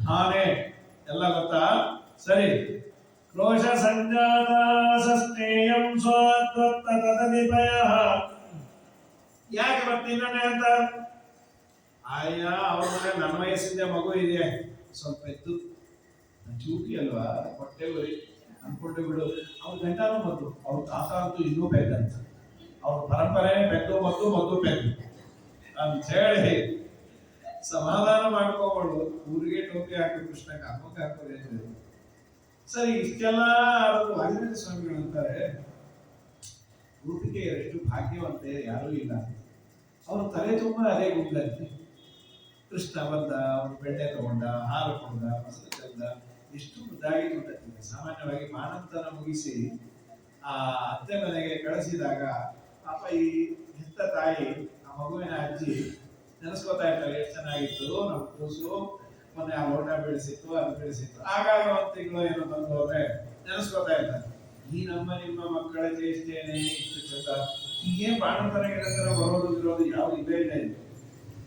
ನಾನೇ ಎಲ್ಲ ಗೊತ್ತಾ? ಸರಿ. ಕ್ರೋಶ ಸಂಜಾತ ಸಸ್ತೇಯಂ ಸ್ವಾತ್ವತ್ತ ತದನಿಪಯ. ಯಾಕೆ ಬರ್ತೀನಿ ಅಂತ? ಅಯ್ಯ ಅವ್ರ ಮನೆ ನನ್ನ ವಯಸ್ಸಿಂದ ಮಗು ಇದೆ, ಸ್ವಲ್ಪ ಎತ್ತು ಚೂಟಿ ಅಲ್ವಾ, ಹೊಟ್ಟೆ ಬರಿ ಅನ್ಕೊಂಡೆ ಬಿಡು. ಅವ್ರ ಗಂಟನೂ ಮದ್ದು, ಅವ್ರ ತಾತ ಅಂತೂ ಇನ್ನೂ ಪೆದ್ದಂತ. ಅವ್ರ ಪರಂಪರೆ ಪೆದ್ದು ಮದ್ದು ಪೆದ್ದು ಅಂತ ಹೇಳಿ ಸಮಾಧಾನ ಮಾಡ್ಕೋಬಾರ್ದು. ಊರಿಗೆ ಟೋಪಿ ಹಾಕಿ ಕೃಷ್ಣಕ್ಕೆ ಹಬ್ಬಕ್ಕೆ ಹಾಕೋದು. ಸರಿ, ಇಷ್ಟೆಲ್ಲ ವಾದಿರಾಜ ಸ್ವಾಮಿಗಳು ಅಂತಾರೆ, ಗೋಪಿಕೆ ಎಷ್ಟು ಭಾಗ್ಯವಂತೆ ಯಾರೂ ಇಲ್ಲ. ಅವ್ರ ತಲೆ ತುಂಬ ಅದೇ ಗುಂಗಂತೆ. ಕೃಷ್ಣ ಬಂದ, ಅವ್ರು ಬೆಣ್ಣೆ ತಗೊಂಡ, ಹಾಲು ಕೊಂಡ, ಮೊಸರು ತಂದ, ಎಷ್ಟು ಮುದ್ದಾಗಿ ಕೊಟ್ಟಿರ್ತೀವಿ. ಸಾಮಾನ್ಯವಾಗಿ ಮಾನಂತನ ಮುಗಿಸಿ ಆ ಅತ್ತೆ ಮನೆಗೆ ಕಳಿಸಿದಾಗ ಪಾಪ ಈ ಹೆತ್ತ ತಾಯಿ, ಆ ಮಗುವಿನ ಅಜ್ಜಿ ನೆನೆಸ್ಕೋತಾ ಇರ್ತಾರೆ, ಎಷ್ಟು ಚೆನ್ನಾಗಿತ್ತು ನಮ್ಮ ಕೂಸು, ಮೊನ್ನೆ ಆ ಲೋಟ ಬೆಳೆಸಿತ್ತು, ಅದು ಬೆಳೆಸಿತ್ತು. ಆಗಾಗ 1 ತಿಂಗಳು ಏನೋ ಬಂದು ಹೋದ್ರೆ ನೆನೆಸ್ಕೋತಾ ಇರ್ತಾರೆ, ಈ ನಿಮ್ಮ ಮಕ್ಕಳ ಚೇಷ್ಟೇನೆ ಇಷ್ಟು ಚಂದ. ಈಗೇನ್ ಬಾಣಂತನಿಗೆ ಬರೋದು ಇರೋದು ಯಾವ್ದು ಇಲ್ಲೇ ಇಲ್ಲ.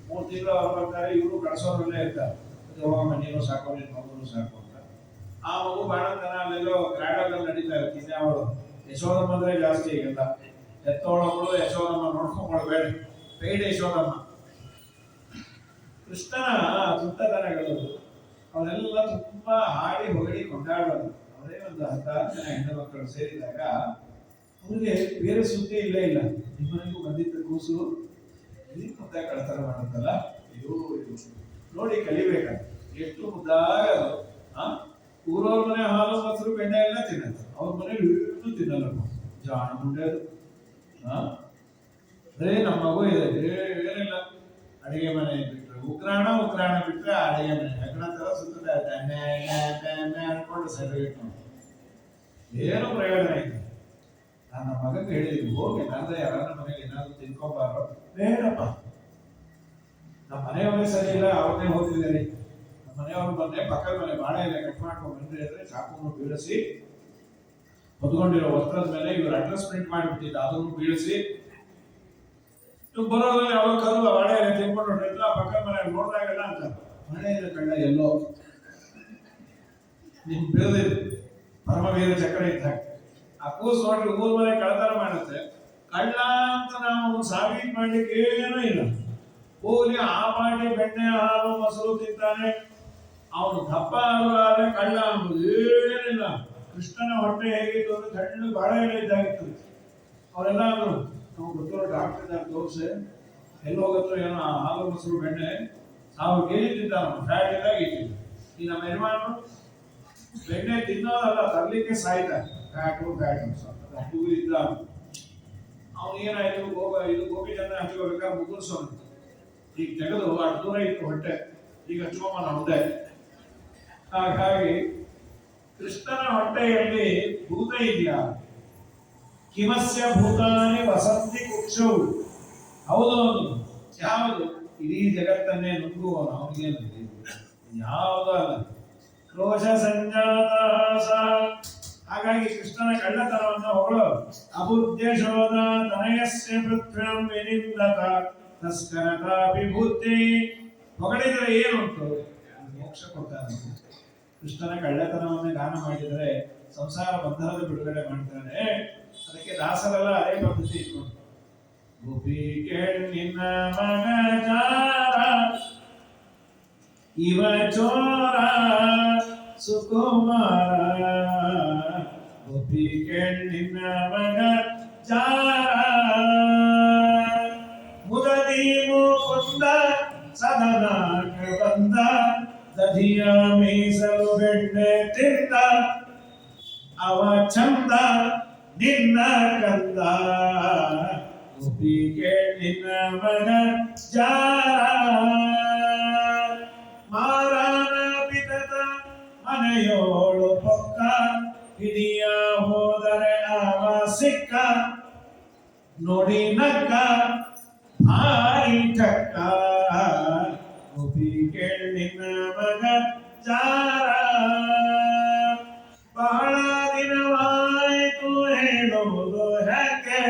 3 ತಿಂಗಳು ಅವ್ರು ಬರ್ತಾರೆ, ಇವರು ಕಳ್ಸೋರಲ್ಲೇ ಇರ್ತಾರೆ. ಹೋಗಮ್ಮ ನೀನು ಸಾಕೋ, ನಿನ್ನ ಮಗುನು ಸಾಕು ಅಂತ. ಆ ಮಗು ಬಾಣಂತನ ಅಲ್ಲೆಲ್ಲೋ ಕ್ರಾಡಲ್ಲಿ ನಡೀತಾ ಇರ್ತೀನಿ. ಅವಳು ಯಶೋದಮ್ಮ ಅಂದ್ರೆ ಜಾಸ್ತಿ ಈಗೆಲ್ಲ. ಎತ್ತೋಳಗಳು ಯಶೋದಮ್ಮ ನೋಡ್ಕೊಂಡ್ಬೇಡ, ಪೈಡ್ ಯಶೋದಮ್ಮ. ಕೃಷ್ಣನ ಸುತ್ತದನಗಳು ಅವರೆಲ್ಲ ತುಂಬಾ ಹಾಡಿ ಹೊಗಳಿ ಕೊಂಡಾಡೋದು. ಅವರೇ ಒಂದು 16 ಜನ ಹೆಣ್ಣು ಮಕ್ಕಳು ಸೇರಿದಾಗ ಅವ್ರಿಗೆ ಬೇರೆ ಸುದ್ದಿ ಇಲ್ಲೇ ಇಲ್ಲ. ನಿಮ್ಮನಿಗೂ ಬಂದಿದ್ದ ಕೂಸು ಇಲ್ಲಿ ಮುದ್ದ ಕಳತರ ಮಾಡುತ್ತಲ್ಲ, ಅಯ್ಯೋ ನೋಡಿ ಕಲಿಬೇಕಂತ. ಎಷ್ಟು ಮುದ್ದಾಗ ಊರವ್ರ ಮನೆ ಹಾಲು ಮೊಸರು ಬೆಣ್ಣೆ ಎಲ್ಲ ತಿನ್ನತ್ತೆ, ಅವ್ರ ಮನೇಲಿ ಏನು ತಿನ್ನಲ್ಲ. ಜಾಣ ಮುಂಡೆ ಅದು. ಅದೇ ನಮ್ಮ ಮಗು ಇದೆ, ಏನಿಲ್ಲ, ಅಡಿಗೆ ಮನೆ ಬಿಟ್ಟರು ಉಗ್ರಾಣ ಬಿಟ್ಟರೆ ಅಡಿಗೆ ಮನೆ ಹೆಗ್ಗಣ ತರ ಸುತ್ತದೆ ಅನ್ಕೊಂಡು ಸರಿ ಇಟ್ಕೊಂಡು ಏನು ಪ್ರಯೋಜನ ಇಲ್ಲ. ನನ್ನ ಮಗನಿಗೆ ಹೇಳಿದ್ವಿ, ಹೋಗಿ ನಂದ್ರೆ ಯಾರನ್ನ ಮನೆಗೆ ಏನಾದ್ರು ತಿನ್ಕೊಂಬಾರೋ. ಬೇಡಪ್ಪ, ನಮ್ಮ ಮನೆಯವರೇ ಸರಿ ಇಲ್ಲ, ಅವ್ರನ್ನೇ ಹೋಗ್ತಿದ್ದೀರಿ. ನಮ್ಮ ಮನೆಯವ್ರು ಬಂದ್ರೆ ಪಕ್ಕದ ಮನೆ ಬಾಳೆ ಎಲೆ ಕಟ್ ಮಾಡ್ಕೊಂಡು ಬಂದ್ರೆ ಅಂದ್ರೆ ಚಾಕುವನ್ನು ಬೀಳಿಸಿ, ಹೊತ್ಕೊಂಡಿರೋ ವಸ್ತ್ರದ ಮೇಲೆ ಇವ್ರ ಅಡ್ರೆಸ್ ಪ್ರಿಂಟ್ ಮಾಡಿಬಿಟ್ಟಿದ್ದ, ಅದನ್ನು ಬೀಳಿಸಿ ಇವ್ ಬರೋದ್ರಲ್ಲಿ ಯಾವಾಗ ಕರು ಬಾಳೆ ಎಲೆ ತಿನ್ಕೊಂಡು ಹೊರಟಿಲ್ಲ. ಪಕ್ಕದ ಮನೆ ನೋಡಿದಾಗೆಲ್ಲ ಅಂತ ಬಾಳೆ ಎಲೆ ಕಳ್ಳ ಎಲ್ಲೋ ನಿಮ್ ಬೀಳದಿದೆ ಪರಮವೀರ ಚಕ್ರ ಇದ್ದಾಗ. ಆ ಕೂಸು ನೋಡ್ರಿ ಊರ್ ಮನೆ ಕಳ್ಳತನ ಮಾಡುತ್ತೆ. ಕಳ್ಳ ಅಂತ ನಾವು ಸಾಬೀತು ಮಾಡ್ಲಿಕ್ಕೆ ಏನೂ ಇಲ್ಲ. ಹೋಗಿ ಆ ಪಾಟಿ ಬೆಣ್ಣೆ ಹಾಲು ಮೊಸರು ತಿಂತಾನೆ, ಅವನು ದಪ್ಪ ಆದ್ರೆ ಕಳ್ಳ ಅಂಬುದು ಏನಿಲ್ಲ. ಕೃಷ್ಣನ ಹೊಟ್ಟೆ ಹೇಗಿತ್ತು ಅಂದ್ರೆ ಸಣ್ಣ ಬಾಳೆ ಎಲೆ ಇದ್ದಾಗಿತ್ತು. ಅವರೆಲ್ಲ ಅಂದ್ರು, ನಾವು ಗೊತ್ತಿರೋ ಡಾಕ್ಟರ್ ಇದ್ದಾರೆ ತೋರಿಸಿ, ಎಲ್ಲಿ ಹೋಗತ್ತೋ ಏನೋ ಹಾಲು ಮೊಸರು ಬೆಣ್ಣೆ 1000 kg ತಿಂತಾನ, ಫ್ಯಾಟ್ ಇದ್ದಾಗ ಇಟ್ಟಿದ್ದು. ಈ ನಮ್ಮ ಯಜಮಾನರು ಬೆಣ್ಣೆ ತಿನ್ನೋದಲ್ಲ, ತರಲಿಕ್ಕೆ ಸಾಯ್ತಾರೆ. ಫ್ಯಾಟು ಹೂ ಇದ್ದ ಅವನು ಏನಾಯ್ತು, ಇದು ಗೋಪಿ ಜನ ಹಚ್ಕೋಬೇಕಾದ್ರೆ ಮುಗುರ್ಸೋನು. ಈಗ ತೆಗೆದು ಅಷ್ಟು ದೂರ ಇತ್ತು ಹೊಟ್ಟೆ, ಈಗ ಹಚ್ಕೊಂಬ ನಮ್ದೆ. ಹಾಗಾಗಿ ಕೃಷ್ಣನ ಹೊಟ್ಟೆಯಲ್ಲಿ ಭೂತ ಇದೆಯಾ? ಕಿಮಸ್ಯ ಭೂತಾನಿ ವಸಂತಿ ಕುಕ್ಷೌ. ಹೌದು, ಯಾವುದು ಇಡೀ ಜಗತ್ತನ್ನೇ ನುಂಗುವನು, ಅವನಿಗೇನು ಯಾವುದೂ ಅಲ್ಲ. ಕ್ರೋಶ ಸಂಜಾತ. ಹಾಗಾಗಿ ಕೃಷ್ಣನ ಕಳ್ಳತನವನ್ನು ಹೊಗಳು. ಅಬುದ್ಧಶೋಧ ತನಯಸ್ಯ ಪೃಥ್ವ್ಯಾಂ ವಿನಿಂದತ ತಸ್ಕರತಾಪಿ ಬುದ್ಧಿ. ಹೊಗಳಿದ್ರೆ ಏನುಂಟು? ಮೋಕ್ಷ ಕೊಡ್ತಾನೆ. ಕೃಷ್ಣನ ಕಳ್ಳತನವನ್ನೇ ಗಾನ ಮಾಡಿದರೆ ಸಂಸಾರ ಬಂಧನದ ಬಿಡುಗಡೆ ಮಾಡ್ತಾನೆ. ಅದಕ್ಕೆ ದಾಸರೆಲ್ಲ ಅದೇ ಪದ್ಧತಿ ಇಟ್ಕೊಂಡು, ಗೋಪಿ ನಿನ್ನ ಮಗ ಜಾರ ಇವ ಚೋರ ಸುಕುಮಾರ, ಗೋಪಿ ನಿನ್ನ ಮಗ ಜಾರ ಮುದದಿ ಮುಕುಂದ ಸದನ ಬಂದ ದಧಿಯ ಮೀಸಲು ಬೆಣ್ಣೆ ತಿಂದ ಅವ ಚಂದ ನಿನ್ನ ಕಂದ, ಗೋಪಿಗೆ ನಿನ್ನ ಮಗ ಜಾರ. ಮಾರಾನ ಪಿತದ ಮನೆಯೋಳು ಪೊಕ್ಕ, ಹಿಡಿಯ ಹೋದರೆ ಅವ ಸಿಕ್ಕ, ನೋಡಿ ನಕ್ಕ ಭಾರಿ ಚಕ್ಕ, ಗೋಪಿಗೆ ನಿನ್ನ ಮಗ ಜಾರ. ಬಹಳ ದಿನವಾಯಿತು ಹೇಳುವುದು ಯಾಕೆ,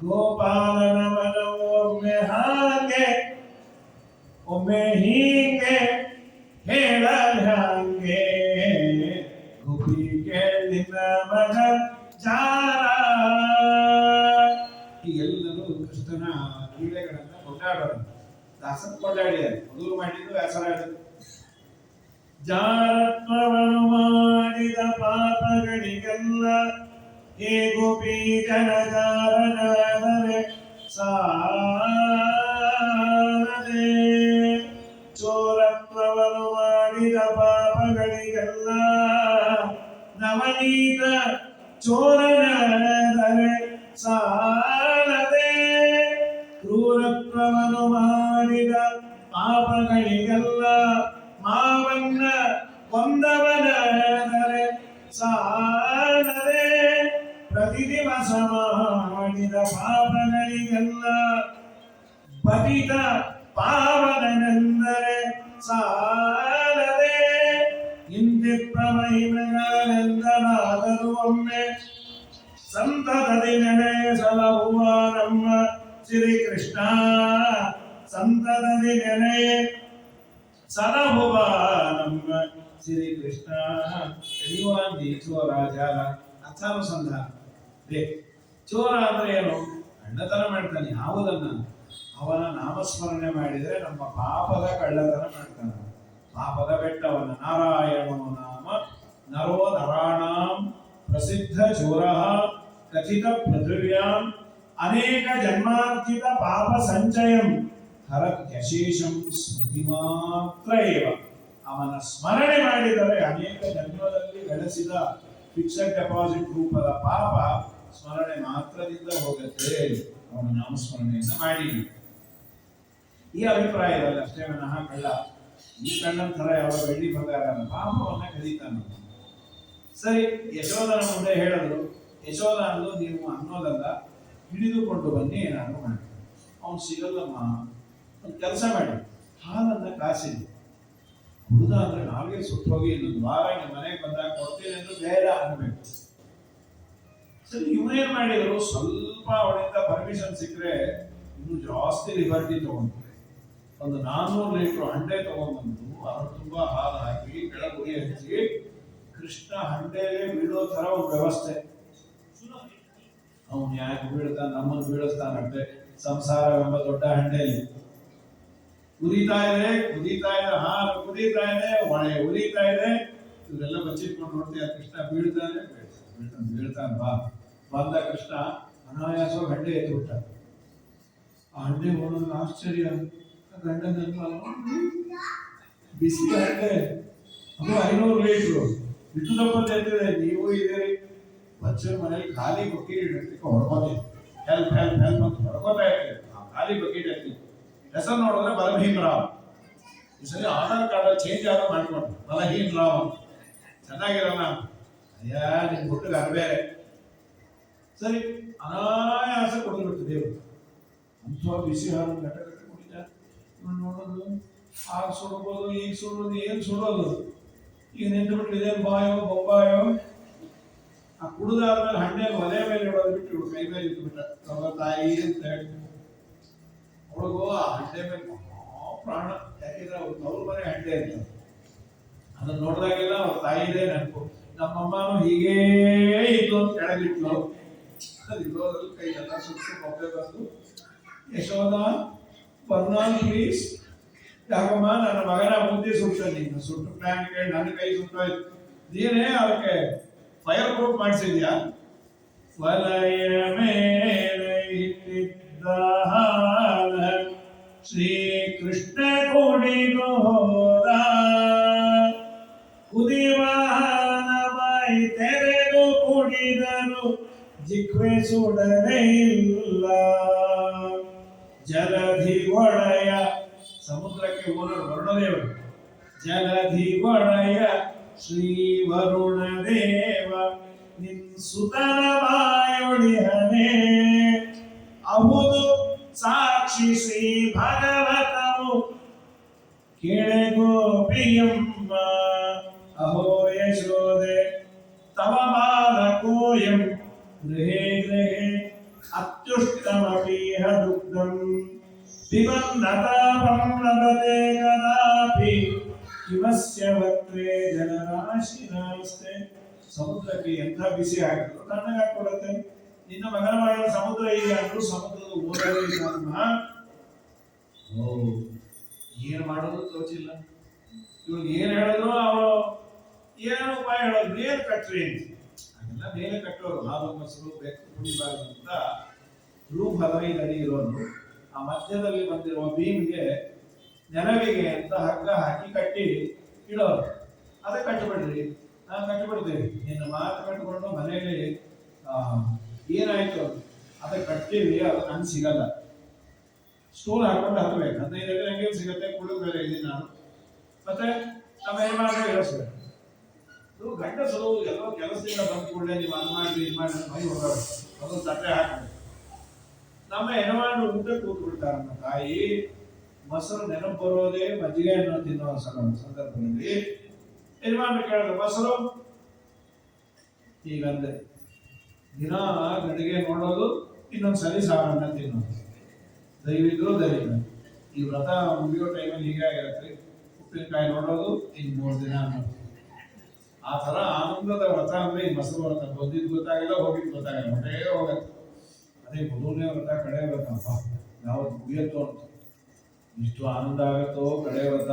ಗೋಪಾಲನ ಮನವು ಒಮ್ಮೆ ಹಾಗೆ ಒಮ್ಮೆ ಹೀಗೆ ಹೇಳಂಗೆ, ಗೋಪಿಗೆ ನಿನ್ನ ಮಗ ಜಾರ. ಎಲ್ಲರೂ ಕೃಷ್ಣನ ಲೀಲೆಗಳನ್ನ ಕೊಂಡಾಡೋರು, ದಾಸನ ಕೊಂಡಾಡಿದ್ದಾರೆ. ಮೊದಲು ಮಾಡಿದ್ದು ವ್ಯಾಸರಾಜರು. ಜಾರತ್ವವನ್ನು ಮಾಡಿದ ಪಾಪಗಳಿಗೆಲ್ಲ ಹೇ ಗೋಪಿ ಜನಜಾರನಾದರೆ ಸಾರದೆ. ಚೋರತ್ವವನ್ನು ಮಾಡಿದ ಪಾಪಗಳಿಗೆಲ್ಲ ನವನೀತ ಚೋರನಾದರೆ ಸಾರದೆ. ಕ್ರೂರತ್ವವನ್ನು ಮಾಡಿದ ಪಾಪಗಳಿಗೆಲ್ಲ ಮಾವನ್ನ ಕೊಂದವನಾದರೆ ಸಾರದೆ. ಪ್ರತಿ ದಿವಸ ಮಾಡಿದ ಪಾಪಗಳಿಗೆಲ್ಲ ಪತಿತ ಪಾವನೆಂದರೆ ಸಾರದೆ. ಇಂದಿಪ್ಪ ಮಹಿಮೆಗಳೆಂದರಾದರೂ ಒಮ್ಮೆ ಸಂತತದಿ ನೆನೆಸಲಹುವ ನಮ್ಮ ಶ್ರೀಕೃಷ್ಣ, ಸಂತತದಿ ನೆನೆ ಸಲಹುವ ನಮ್ಮ ಶ್ರೀಕೃಷ್ಣ. ಎಳೆಯುವಂದಿ ಚೋರ ಜಾಲ ಅರ್ಥಾನುಸಂಧಾನ. ಚೋರ ಅಂದ್ರೆ ಏನು? ಕಳ್ಳತನ ಮಾಡ್ತಾನೆ. ಯಾವುದನ್ನ? ಅವನ ನಾಮಸ್ಮರಣೆ ಮಾಡಿದರೆ ನಮ್ಮ ಪಾಪದ ಕಳ್ಳತನ ಮಾಡ್ತಾನೆ. ಪಾಪದ ಬೆಟ್ಟವನ್ನ ನಾರಾಯಣೋ ನಾಮ ನರೋ ನರಾಣಾಂ ಪ್ರಸಿದ್ಧ ಚೋರ ಕಥಿತ ಪೃಥಿವ್ಯಾಂ ಅನೇಕ ಜನ್ಮಾರ್ಜಿತ ಪಾಪ ಸಂಚಯಂ ಹರತ್ಯಶೇಷಂ ಸ್ಮೃತಿ ಮಾತ್ರ ಏವ. ಅವನ ಸ್ಮರಣೆ ಮಾಡಿದರೆ ಅನೇಕ ಜನ್ಮದಲ್ಲಿ ಗಳಿಸಿದ ಫಿಕ್ಸೆಡ್ ಡೆಪಾಸಿಟ್ ರೂಪದ ಪಾಪ ಸ್ಮರಣೆ ಮಾತ್ರದಿಂದ ಹೋಗುತ್ತೆ, ಅವನ ನಾಮಸ್ಮರಣೆಯನ್ನು ಮಾಡಿ. ಈ ಅಭಿಪ್ರಾಯ ಇರಲ್ಲ ಅಷ್ಟೇ ವಿನಃ ಕಳ್ಳ ಈ ಕಳ್ಳನ ಥರ ಯಾವ ಬೆಳ್ಳಿ ಬಂಗಾರ ಪಾಪವನ್ನ ಕದೀತಾನ. ಸರಿ, ಯಶೋಧನ ಮುಂದೆ ಹೇಳಿದ್ರು. ಯಶೋಧ ಅಂದು ನೀವು ಅನ್ನೋದಲ್ಲ, ಹಿಡಿದುಕೊಂಡು ಬನ್ನಿ ಏನಾದ್ರು ಮಾಡಿ. ಅವನು ಸಿಗಲ್ಲಮ್ಮ, ಒಂದು ಕೆಲಸ ಮಾಡಿ, ಹಾಲನ್ನ ಕಾಸಿದ್ವಿ ಹುಡುಗ ಅಂದ್ರೆ ನಾವೇ ಸುಟ್ಟು ಹೋಗಿ ಇನ್ನೊಂದು ವಾರ ನಿಮ್ಮ ಮನೆಗೆ ಬಂದಾಗ ಕೊಡ್ತೀನಿ ಎಂದು ಬೇಡ ಅನ್ಬೇಕು. ಸರಿ, ಇವನೇನ್ ಮಾಡಿದ್ರು, ಸ್ವಲ್ಪ ಅವಳಿಂದ ಪರ್ಮಿಷನ್ ಸಿಕ್ಕರೆ ಇನ್ನು ಜಾಸ್ತಿ ಲಿಬರ್ಟಿ ತಗೊಂಡ್ರು. ಒಂದು 400 ಲೀಟರ್ ಹಂಡೆ ತಗೊಂಡ್ಬಂದು ಅದ್ರ ತುಂಬಾ ಹಾಲು ಹಾಕಿ ಕೆಳಗುಡಿ ಹಚ್ಚಿ ಕೃಷ್ಣ ಹಂಡೆಗೆ ಬೀಳೋ ತರ ಒಂದು ವ್ಯವಸ್ಥೆ. ಅವನು ಯಾಕೆ ಬೀಳ್ತಾನೆ, ನಮ್ಮನ್ನು ಬೀಳಿಸ್ತಾನಂತೆ ಸಂಸಾರವೆಂಬ ದೊಡ್ಡ ಹಂಡೆಯಲ್ಲಿ. ಕುದೀತಾ ಇದೆ ಹಾಲು ಕುದೀತಾ ಇದೆ, ಹೊಳೆ ಉರಿತಾ ಇದೆ. ಇವರೆಲ್ಲ ಬಚ್ಚಿಟ್ಕೊಂಡು ನೋಡ್ತೀಯ, ಕೃಷ್ಣ ಬೀಳ್ತಾನೆ ಬೀಳ್ತಾನೆ ಬಾ ಬಂದ ಕೃಷ್ಣ ಅನಾಯಾಸ ಹಂಡೆ ಎತ್ಬಿಟ್ಟ. ಆ ಹಂಡೆ ಒಂದೊಂದು ಆಶ್ಚರ್ಯ, ಗಂಡನ ಬಿಸಿ ಹಂಡೆ, ಅದು 500 ಲೀಟ್ರು ಇಟ್ಟು ತಪ್ಪಂತ ಹೇಳ್ತಿದೆ. ನೀವು ಇದೀರಿ ಬಚ್ಚರ ಮನೇಲಿ ಖಾಲಿ ಬಕೆಟ್ ಇಡಕ್ಕೆ ಹೊಡ್ಕೋತೀವಿ, ಹೆಲ್ಪ್ ಹೆಲ್ಪ್ ಹೆಲ್ಪ್ ಅಂತ ಹೊಡ್ಕೋತಾ ಇರ್ತೀವಿ. ಖಾಲಿ ಬಕೆಟ್ ಇರ್ತೀವಿ. ಹೆಸರು ನೋಡಿದ್ರೆ ಬಲಭೀಮ್ ರಾವ್. ಈ ಸರಿ ಆಧಾರ್ ಕಾರ್ಡ್ ಚೇಂಜ್ ಆದ ಮಾಡ್ಕೊಂಡು ಬಲಹೀನ್ ರಾವ್ ಅಂತ ಚೆನ್ನಾಗಿರೋಣ. ಅಯ್ಯ ನಿನ್ ಹುಟ್ಟಿಗೆ ಅರ್ಬೇರೆ. ಸರಿ, ಅನಾಯಾಸ ಕೊಡ್ಬಿಟ್ಟು ದೇವರು ಅಂತ ಬಿಸಿ ಹಾಲು ಗಟ್ಟ ಗಟ್ಟ ಕುಡಿತ ನೋಡೋದು. ಆಗ ಸುಡ್ಬೋದು, ಈಗ ಸುಡೋದು, ಏನ್ ಸುಡೋದು, ಈಗ ನಿಂತು ಬಿಟ್ಟು ಇದೇನು ಬಾಯೋ ಬೊಬ್ಬಾಯೋ. ಆ ಕುಡಿದಾದ್ಮೇಲೆ ಹಣ್ಣೆ ಒಲೆ ಮೇಲೆ ಇಡೋದು ಬಿಟ್ಟು ಇವಳು ಕೈ ಮೇಲೆ ಇಟ್ಬಿಟ್ಟ. ತಾಯಿ ಅಂತ ಹೇಳಿ ಅವಳಿಗೂ ಆ ಹಂಡೆ ಮೇಲೆ ಪ್ರಾಣ. ಯಾಕೆಂದ್ರೆ ಅವ್ರು ತವ್ರ ಮನೆ ಹಂಡೆ ಅಂತ ಅದನ್ನ ನೋಡಿದಾಗೆಲ್ಲ ಅವ್ರ ತಾಯಿದೇ ನೆನಪು. ನಮ್ಮಮ್ಮನೂ ಹೀಗೇ ಇತ್ತು ಅಂತ ಕೆಳಗಿಟ್ಲು. ಅದು ಇರೋದ್ರಲ್ಲಿ ಕೈ ಎಲ್ಲ ಸುಟ್ಟು ಮೊಬ್ಬೆ ಬಂದು, ಯಶೋಧ ಬರ್ನಾಲ್ ಪ್ಲೀಸ್, ಯಾಕಮ್ಮ ನನ್ನ ಮಗನ ಬುದ್ಧಿ ಸುಟ್ಟು, ನೀನು ಸುಟ್ಟು ಪ್ಲಾನ್ ಕೇಳಿ ನನ್ನ ಕೈ ಸುಟ್ಟೋಯ್ತು. ನೀನೇ ಅದಕ್ಕೆ ಫೈರ್ ಪ್ರೂಫ್ ಮಾಡಿಸಿದ್ಯಾ? ವಲಯ ಮೇಲೆ ಇಟ್ಟಿದ್ದ ಹಾಲ ಶ್ರೀಕೃಷ್ಣ ಕುಡಿದು ಹೋದ, ಕುದಿಯುವ ಹಾಲ ಬಾಯಿ ತೆರೆದು ಕುಡಿದರು, ಜಿಹ್ವೆ ಸುಡಲೇ ಇಲ್ಲ. ಜಲಧಿ ಒಡೆಯ, ಸಮುದ್ರಕ್ಕೆ ಹೋದರು ವರುಣದೇವರು. ಜಲಧಿ ಒಡೆಯ ಶ್ರೀ ವರುಣ ದೇವ, ನಿನ್ ಸುತನ ಬಾಯೊಳಿಹನೆ. ಅಹುದು ಸಾಕ್ಷಿ ಶ್ರೀ ಭಗವತವು ಕೇಳೆ ಗೋಪಿಯಮ್ಮ. ಅಹೋ ಯಶೋದೆ ತವ ಬಾಲಕೋಯಂ ಗೃಹೇ ಗೃಹೇ ಅತ್ಯುಷ್ಟಮಪೀಹ ದುಗ್ಧಂ ಪಿಬನ್ನತಾಪಂ ಲಭತೆ ಕದಾಪಿ ಕಿಮಸ್ಯ ವಕ್ರೇ ಜಲರಾಶಿ ನಾಸ್ತೆ. ಸಮುದ್ರಕ್ಕೆ ಎಂಥ ಬಿಸಿ ಆಗಿದ್ರು ತಣ್ಣಗಾಗ್ಕೊಡುತ್ತೆ. ನಿನ್ನ ಮಗನ ಮಾಡಿದ ಸಮುದ್ರ ಈಗ ಅಂದ್ರೂ ಸಮುದ್ರದ ಓದಲೇ ಇಲ್ಲ. ಏನ್ ಮಾಡೋದು ತೋಚಿಲ್ಲ. ಇವ್ರಿಗೆ ಏನ್ ಹೇಳಿದ್ರು ಅವಳು ಏನೋ ಉಪಾಯ ಹೇಳೋದು, ಮೇಲೆ ಕಟ್ರಿ ಅಂತ. ಅದೆಲ್ಲ ಮೇಲೆ ಕಟ್ಟೋರು, ಹಾಲು ಮೊಸರು ಬೇಕು ಕುಡಿಬಾರ್ದು ಅಂತ ರೂಮ್ 15 ಅಡಿ ಇರೋದು. ಆ ಮಧ್ಯದಲ್ಲಿ ಬಂದಿರುವ ಭೀಮ್ಗೆ ನೆಲವಿಗೆ ಅಂತ ಹಗ್ಗ ಹಾಕಿ ಕಟ್ಟಿ ಇಡೋರು. ಅದೇ ಕಟ್ಟಬಿಡ್ರಿ, ನಾವು ಕಟ್ಟಿಬಿಡ್ತೀವಿ. ನಿನ್ನ ಮಾತು ಕಟ್ಟಿಕೊಂಡು ಮನೆಯಲ್ಲಿ ಏನಾಯ್ತು ಅದಕ್ಕೆ ಕಟ್ತೀವಿ, ಅದು ನನ್ಗೆ ಸಿಗಲ್ಲ. ಸ್ಟೂಲ್ ಹಾಕೊಂಡು ಹತ್ತಬೇಕು, 15 ಅಡಿ ನಂಗೆ ಸಿಗುತ್ತೆ. ಕುಡಿದ ಮೇಲೆ ಇದ್ದೀನಿ ನಾನು. ಮತ್ತೆ ನಮ್ಮ ಯಜಮಾನ ಇಳಿಸ್ಬೇಕು. ಗಂಡಸರು ಎಲ್ಲೋ ಕೆಲಸದಿಂದ ಬಂದ ಕೂಡಲೇ ನೀವು ಅದು ಮಾಡ್ರಿ ಇದು ಮಾಡಿ ಮೈ ಹೋಗೋರು, ಅದು ತಟ್ಟೆ ಹಾಕಬೇಕು. ನಮ್ಮ ಯಜಮಾನರು ಊಟಕ್ಕೆ ಕೂತು ಬಿಡ್ತಾರೆ. ನಮ್ಮ ತಾಯಿ ಮೊಸರು ನೆನಪು ಬರೋದೇ ಮಜ್ಜಿಗೆ ಅನ್ನೋ ತಿನ್ನೋ ಸಂದರ್ಭದಲ್ಲಿ ಯಜಮಾನರು ಕೇಳಿದ್ರು, ಮೊಸರು ಈಗಂದೆ ದಿನ ಗಡಿಗೆ ನೋಡೋದು, ಇನ್ನೊಂದ್ಸರಿ ಸಾರನ್ನ ತಿನ್ನೋದು. ದಯವಿದ್ರು ದಯವಿಲ್ಲ. ಈ ವ್ರತ ಮುಗಿಯೋ ಟೈಮಲ್ಲಿ ಹೀಗೆ ಆಗಿರತ್ತೆ. ಉಪ್ಪಿನಕಾಯಿ ನೋಡೋದು, ಇನ್ನು 3 ದಿನ ಅನ್ನೋದು. ಆ ಥರ ಆನಂದದ ವ್ರತ ಅಂದ್ರೆ ಈ ಮೊಸರು ವ್ರತ. ಬಂದಿದ್ದು ಗೊತ್ತಾಗಿಲ್ಲ, ಹೋಗಿದ್ದು ಗೊತ್ತಾಗಲ್ಲ, ಹೊಟ್ಟೆ ಹೋಗತ್ತೆ. ಅದೇ ಮೊದಲನೇ ವ್ರತ ಕಡೆ ವ್ರತಪ್ಪ, ಯಾವತ್ತು ಮುಗಿಯತ್ತೋ ಅಂತ ಇಷ್ಟು ಆನಂದ ಆಗತ್ತೋ ಕಡೆ ವ್ರತ.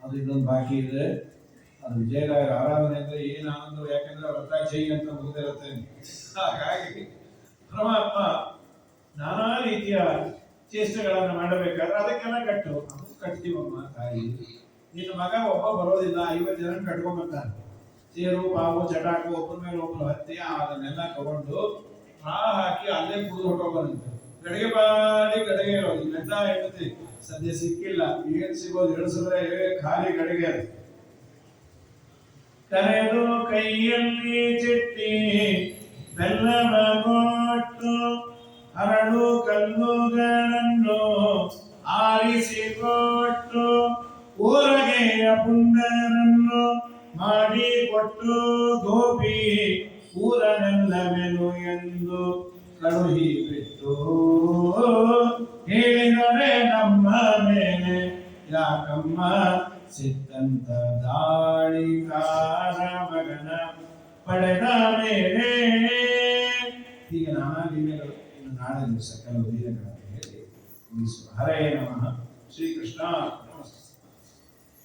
ಅದು ಇನ್ನೊಂದು ಬಾಕಿ ಇದೆ. ಅದು ವಿಜಯರಾಯರ ಆರಾಧನೆ ಅಂದ್ರೆ ಏನು ಆನಂದ, ಯಾಕೆಂದ್ರೆ ವ್ರತ ಜೈ ಅಂತ ಮುಗಿದಿರುತ್ತೆ. ಹಾಗಾಗಿ ಪರಮಾತ್ಮ ನಾನಾ ರೀತಿಯ ಚೇಷ್ಟೆಗಳನ್ನು ಮಾಡಬೇಕಾದ್ರೆ ಅದಕ್ಕೆಲ್ಲ ಕಟ್ಟು. ಅದು ಕಟ್ತೀವಮ್ಮ ತಾಯಿ. ನಿನ್ನ ಮಗ ಒಬ್ಬ ಬರೋದಿಲ್ಲ, 50 ಜನ ಕಟ್ಕೊಂಡ್ಬರ್ತಾನೆ. ಚೇರು ಪಾವು ಚಟಾಕು ಒಬ್ಬರ ಮೇಲೆ ಒಬ್ಬರು ಹತ್ತಿ ಅದನ್ನೆಲ್ಲ ತಗೊಂಡು ಹಾಕಿ ಅಲ್ಲೇ ಕುಡಿದು ಹೊಟ್ಟೋಗೋದಂತೆ. ಗಡಿಗೆ ಬಾಡಿ ಗಡಿಗೆ ಇರೋದು. ಇವೆಲ್ಲ ಹೆಂಡತಿ ಸದ್ಯ ಸಿಕ್ಕಿಲ್ಲ. ಏನ್ ಸಿಗೋದು ಇಳಿಸಿದ್ರೆ ಖಾಲಿ ಗಡಿಗೆ ಅದು. ಕರೆದು ಕೈಯಲ್ಲಿ ಚಿಟ್ಟಿ ಬೆಲ್ಲವ ಕೊಟ್ಟು ಹರಳು ಕಲ್ಲುಗಳನ್ನು ಆರಿಸಿಕೊಟ್ಟು ಊರಗೆಯ ಪುಂಡರನ್ನು ಮಾಡಿಕೊಟ್ಟು ಗೋಪಿ ಊರನೆಲ್ಲವೆನು ಎಂದು ಕಳುಹಿ ಬಿಟ್ಟು ಹೇಳಿದರೆ ನಮ್ಮ ಮೇಲೆ ಯಾಕಮ್ಮ ಸಿದ್ಧಂತ ದಾಳಿಕಾರ ಮಗನ ಪಡೆದ ಮೇಲೆ. ಹೀಗೆ ನಾನಾ ಲೀಲೆಗಳು ಇನ್ನು ನಾಳೆ ದಿವಸ ಕೆಲವು ಲೀಲೆಗಳನ್ನು ಹೇಳಿ ಮುಗಿಸುವ. ಹರೇ ನಮಃ. ಶ್ರೀಕೃಷ್ಣ.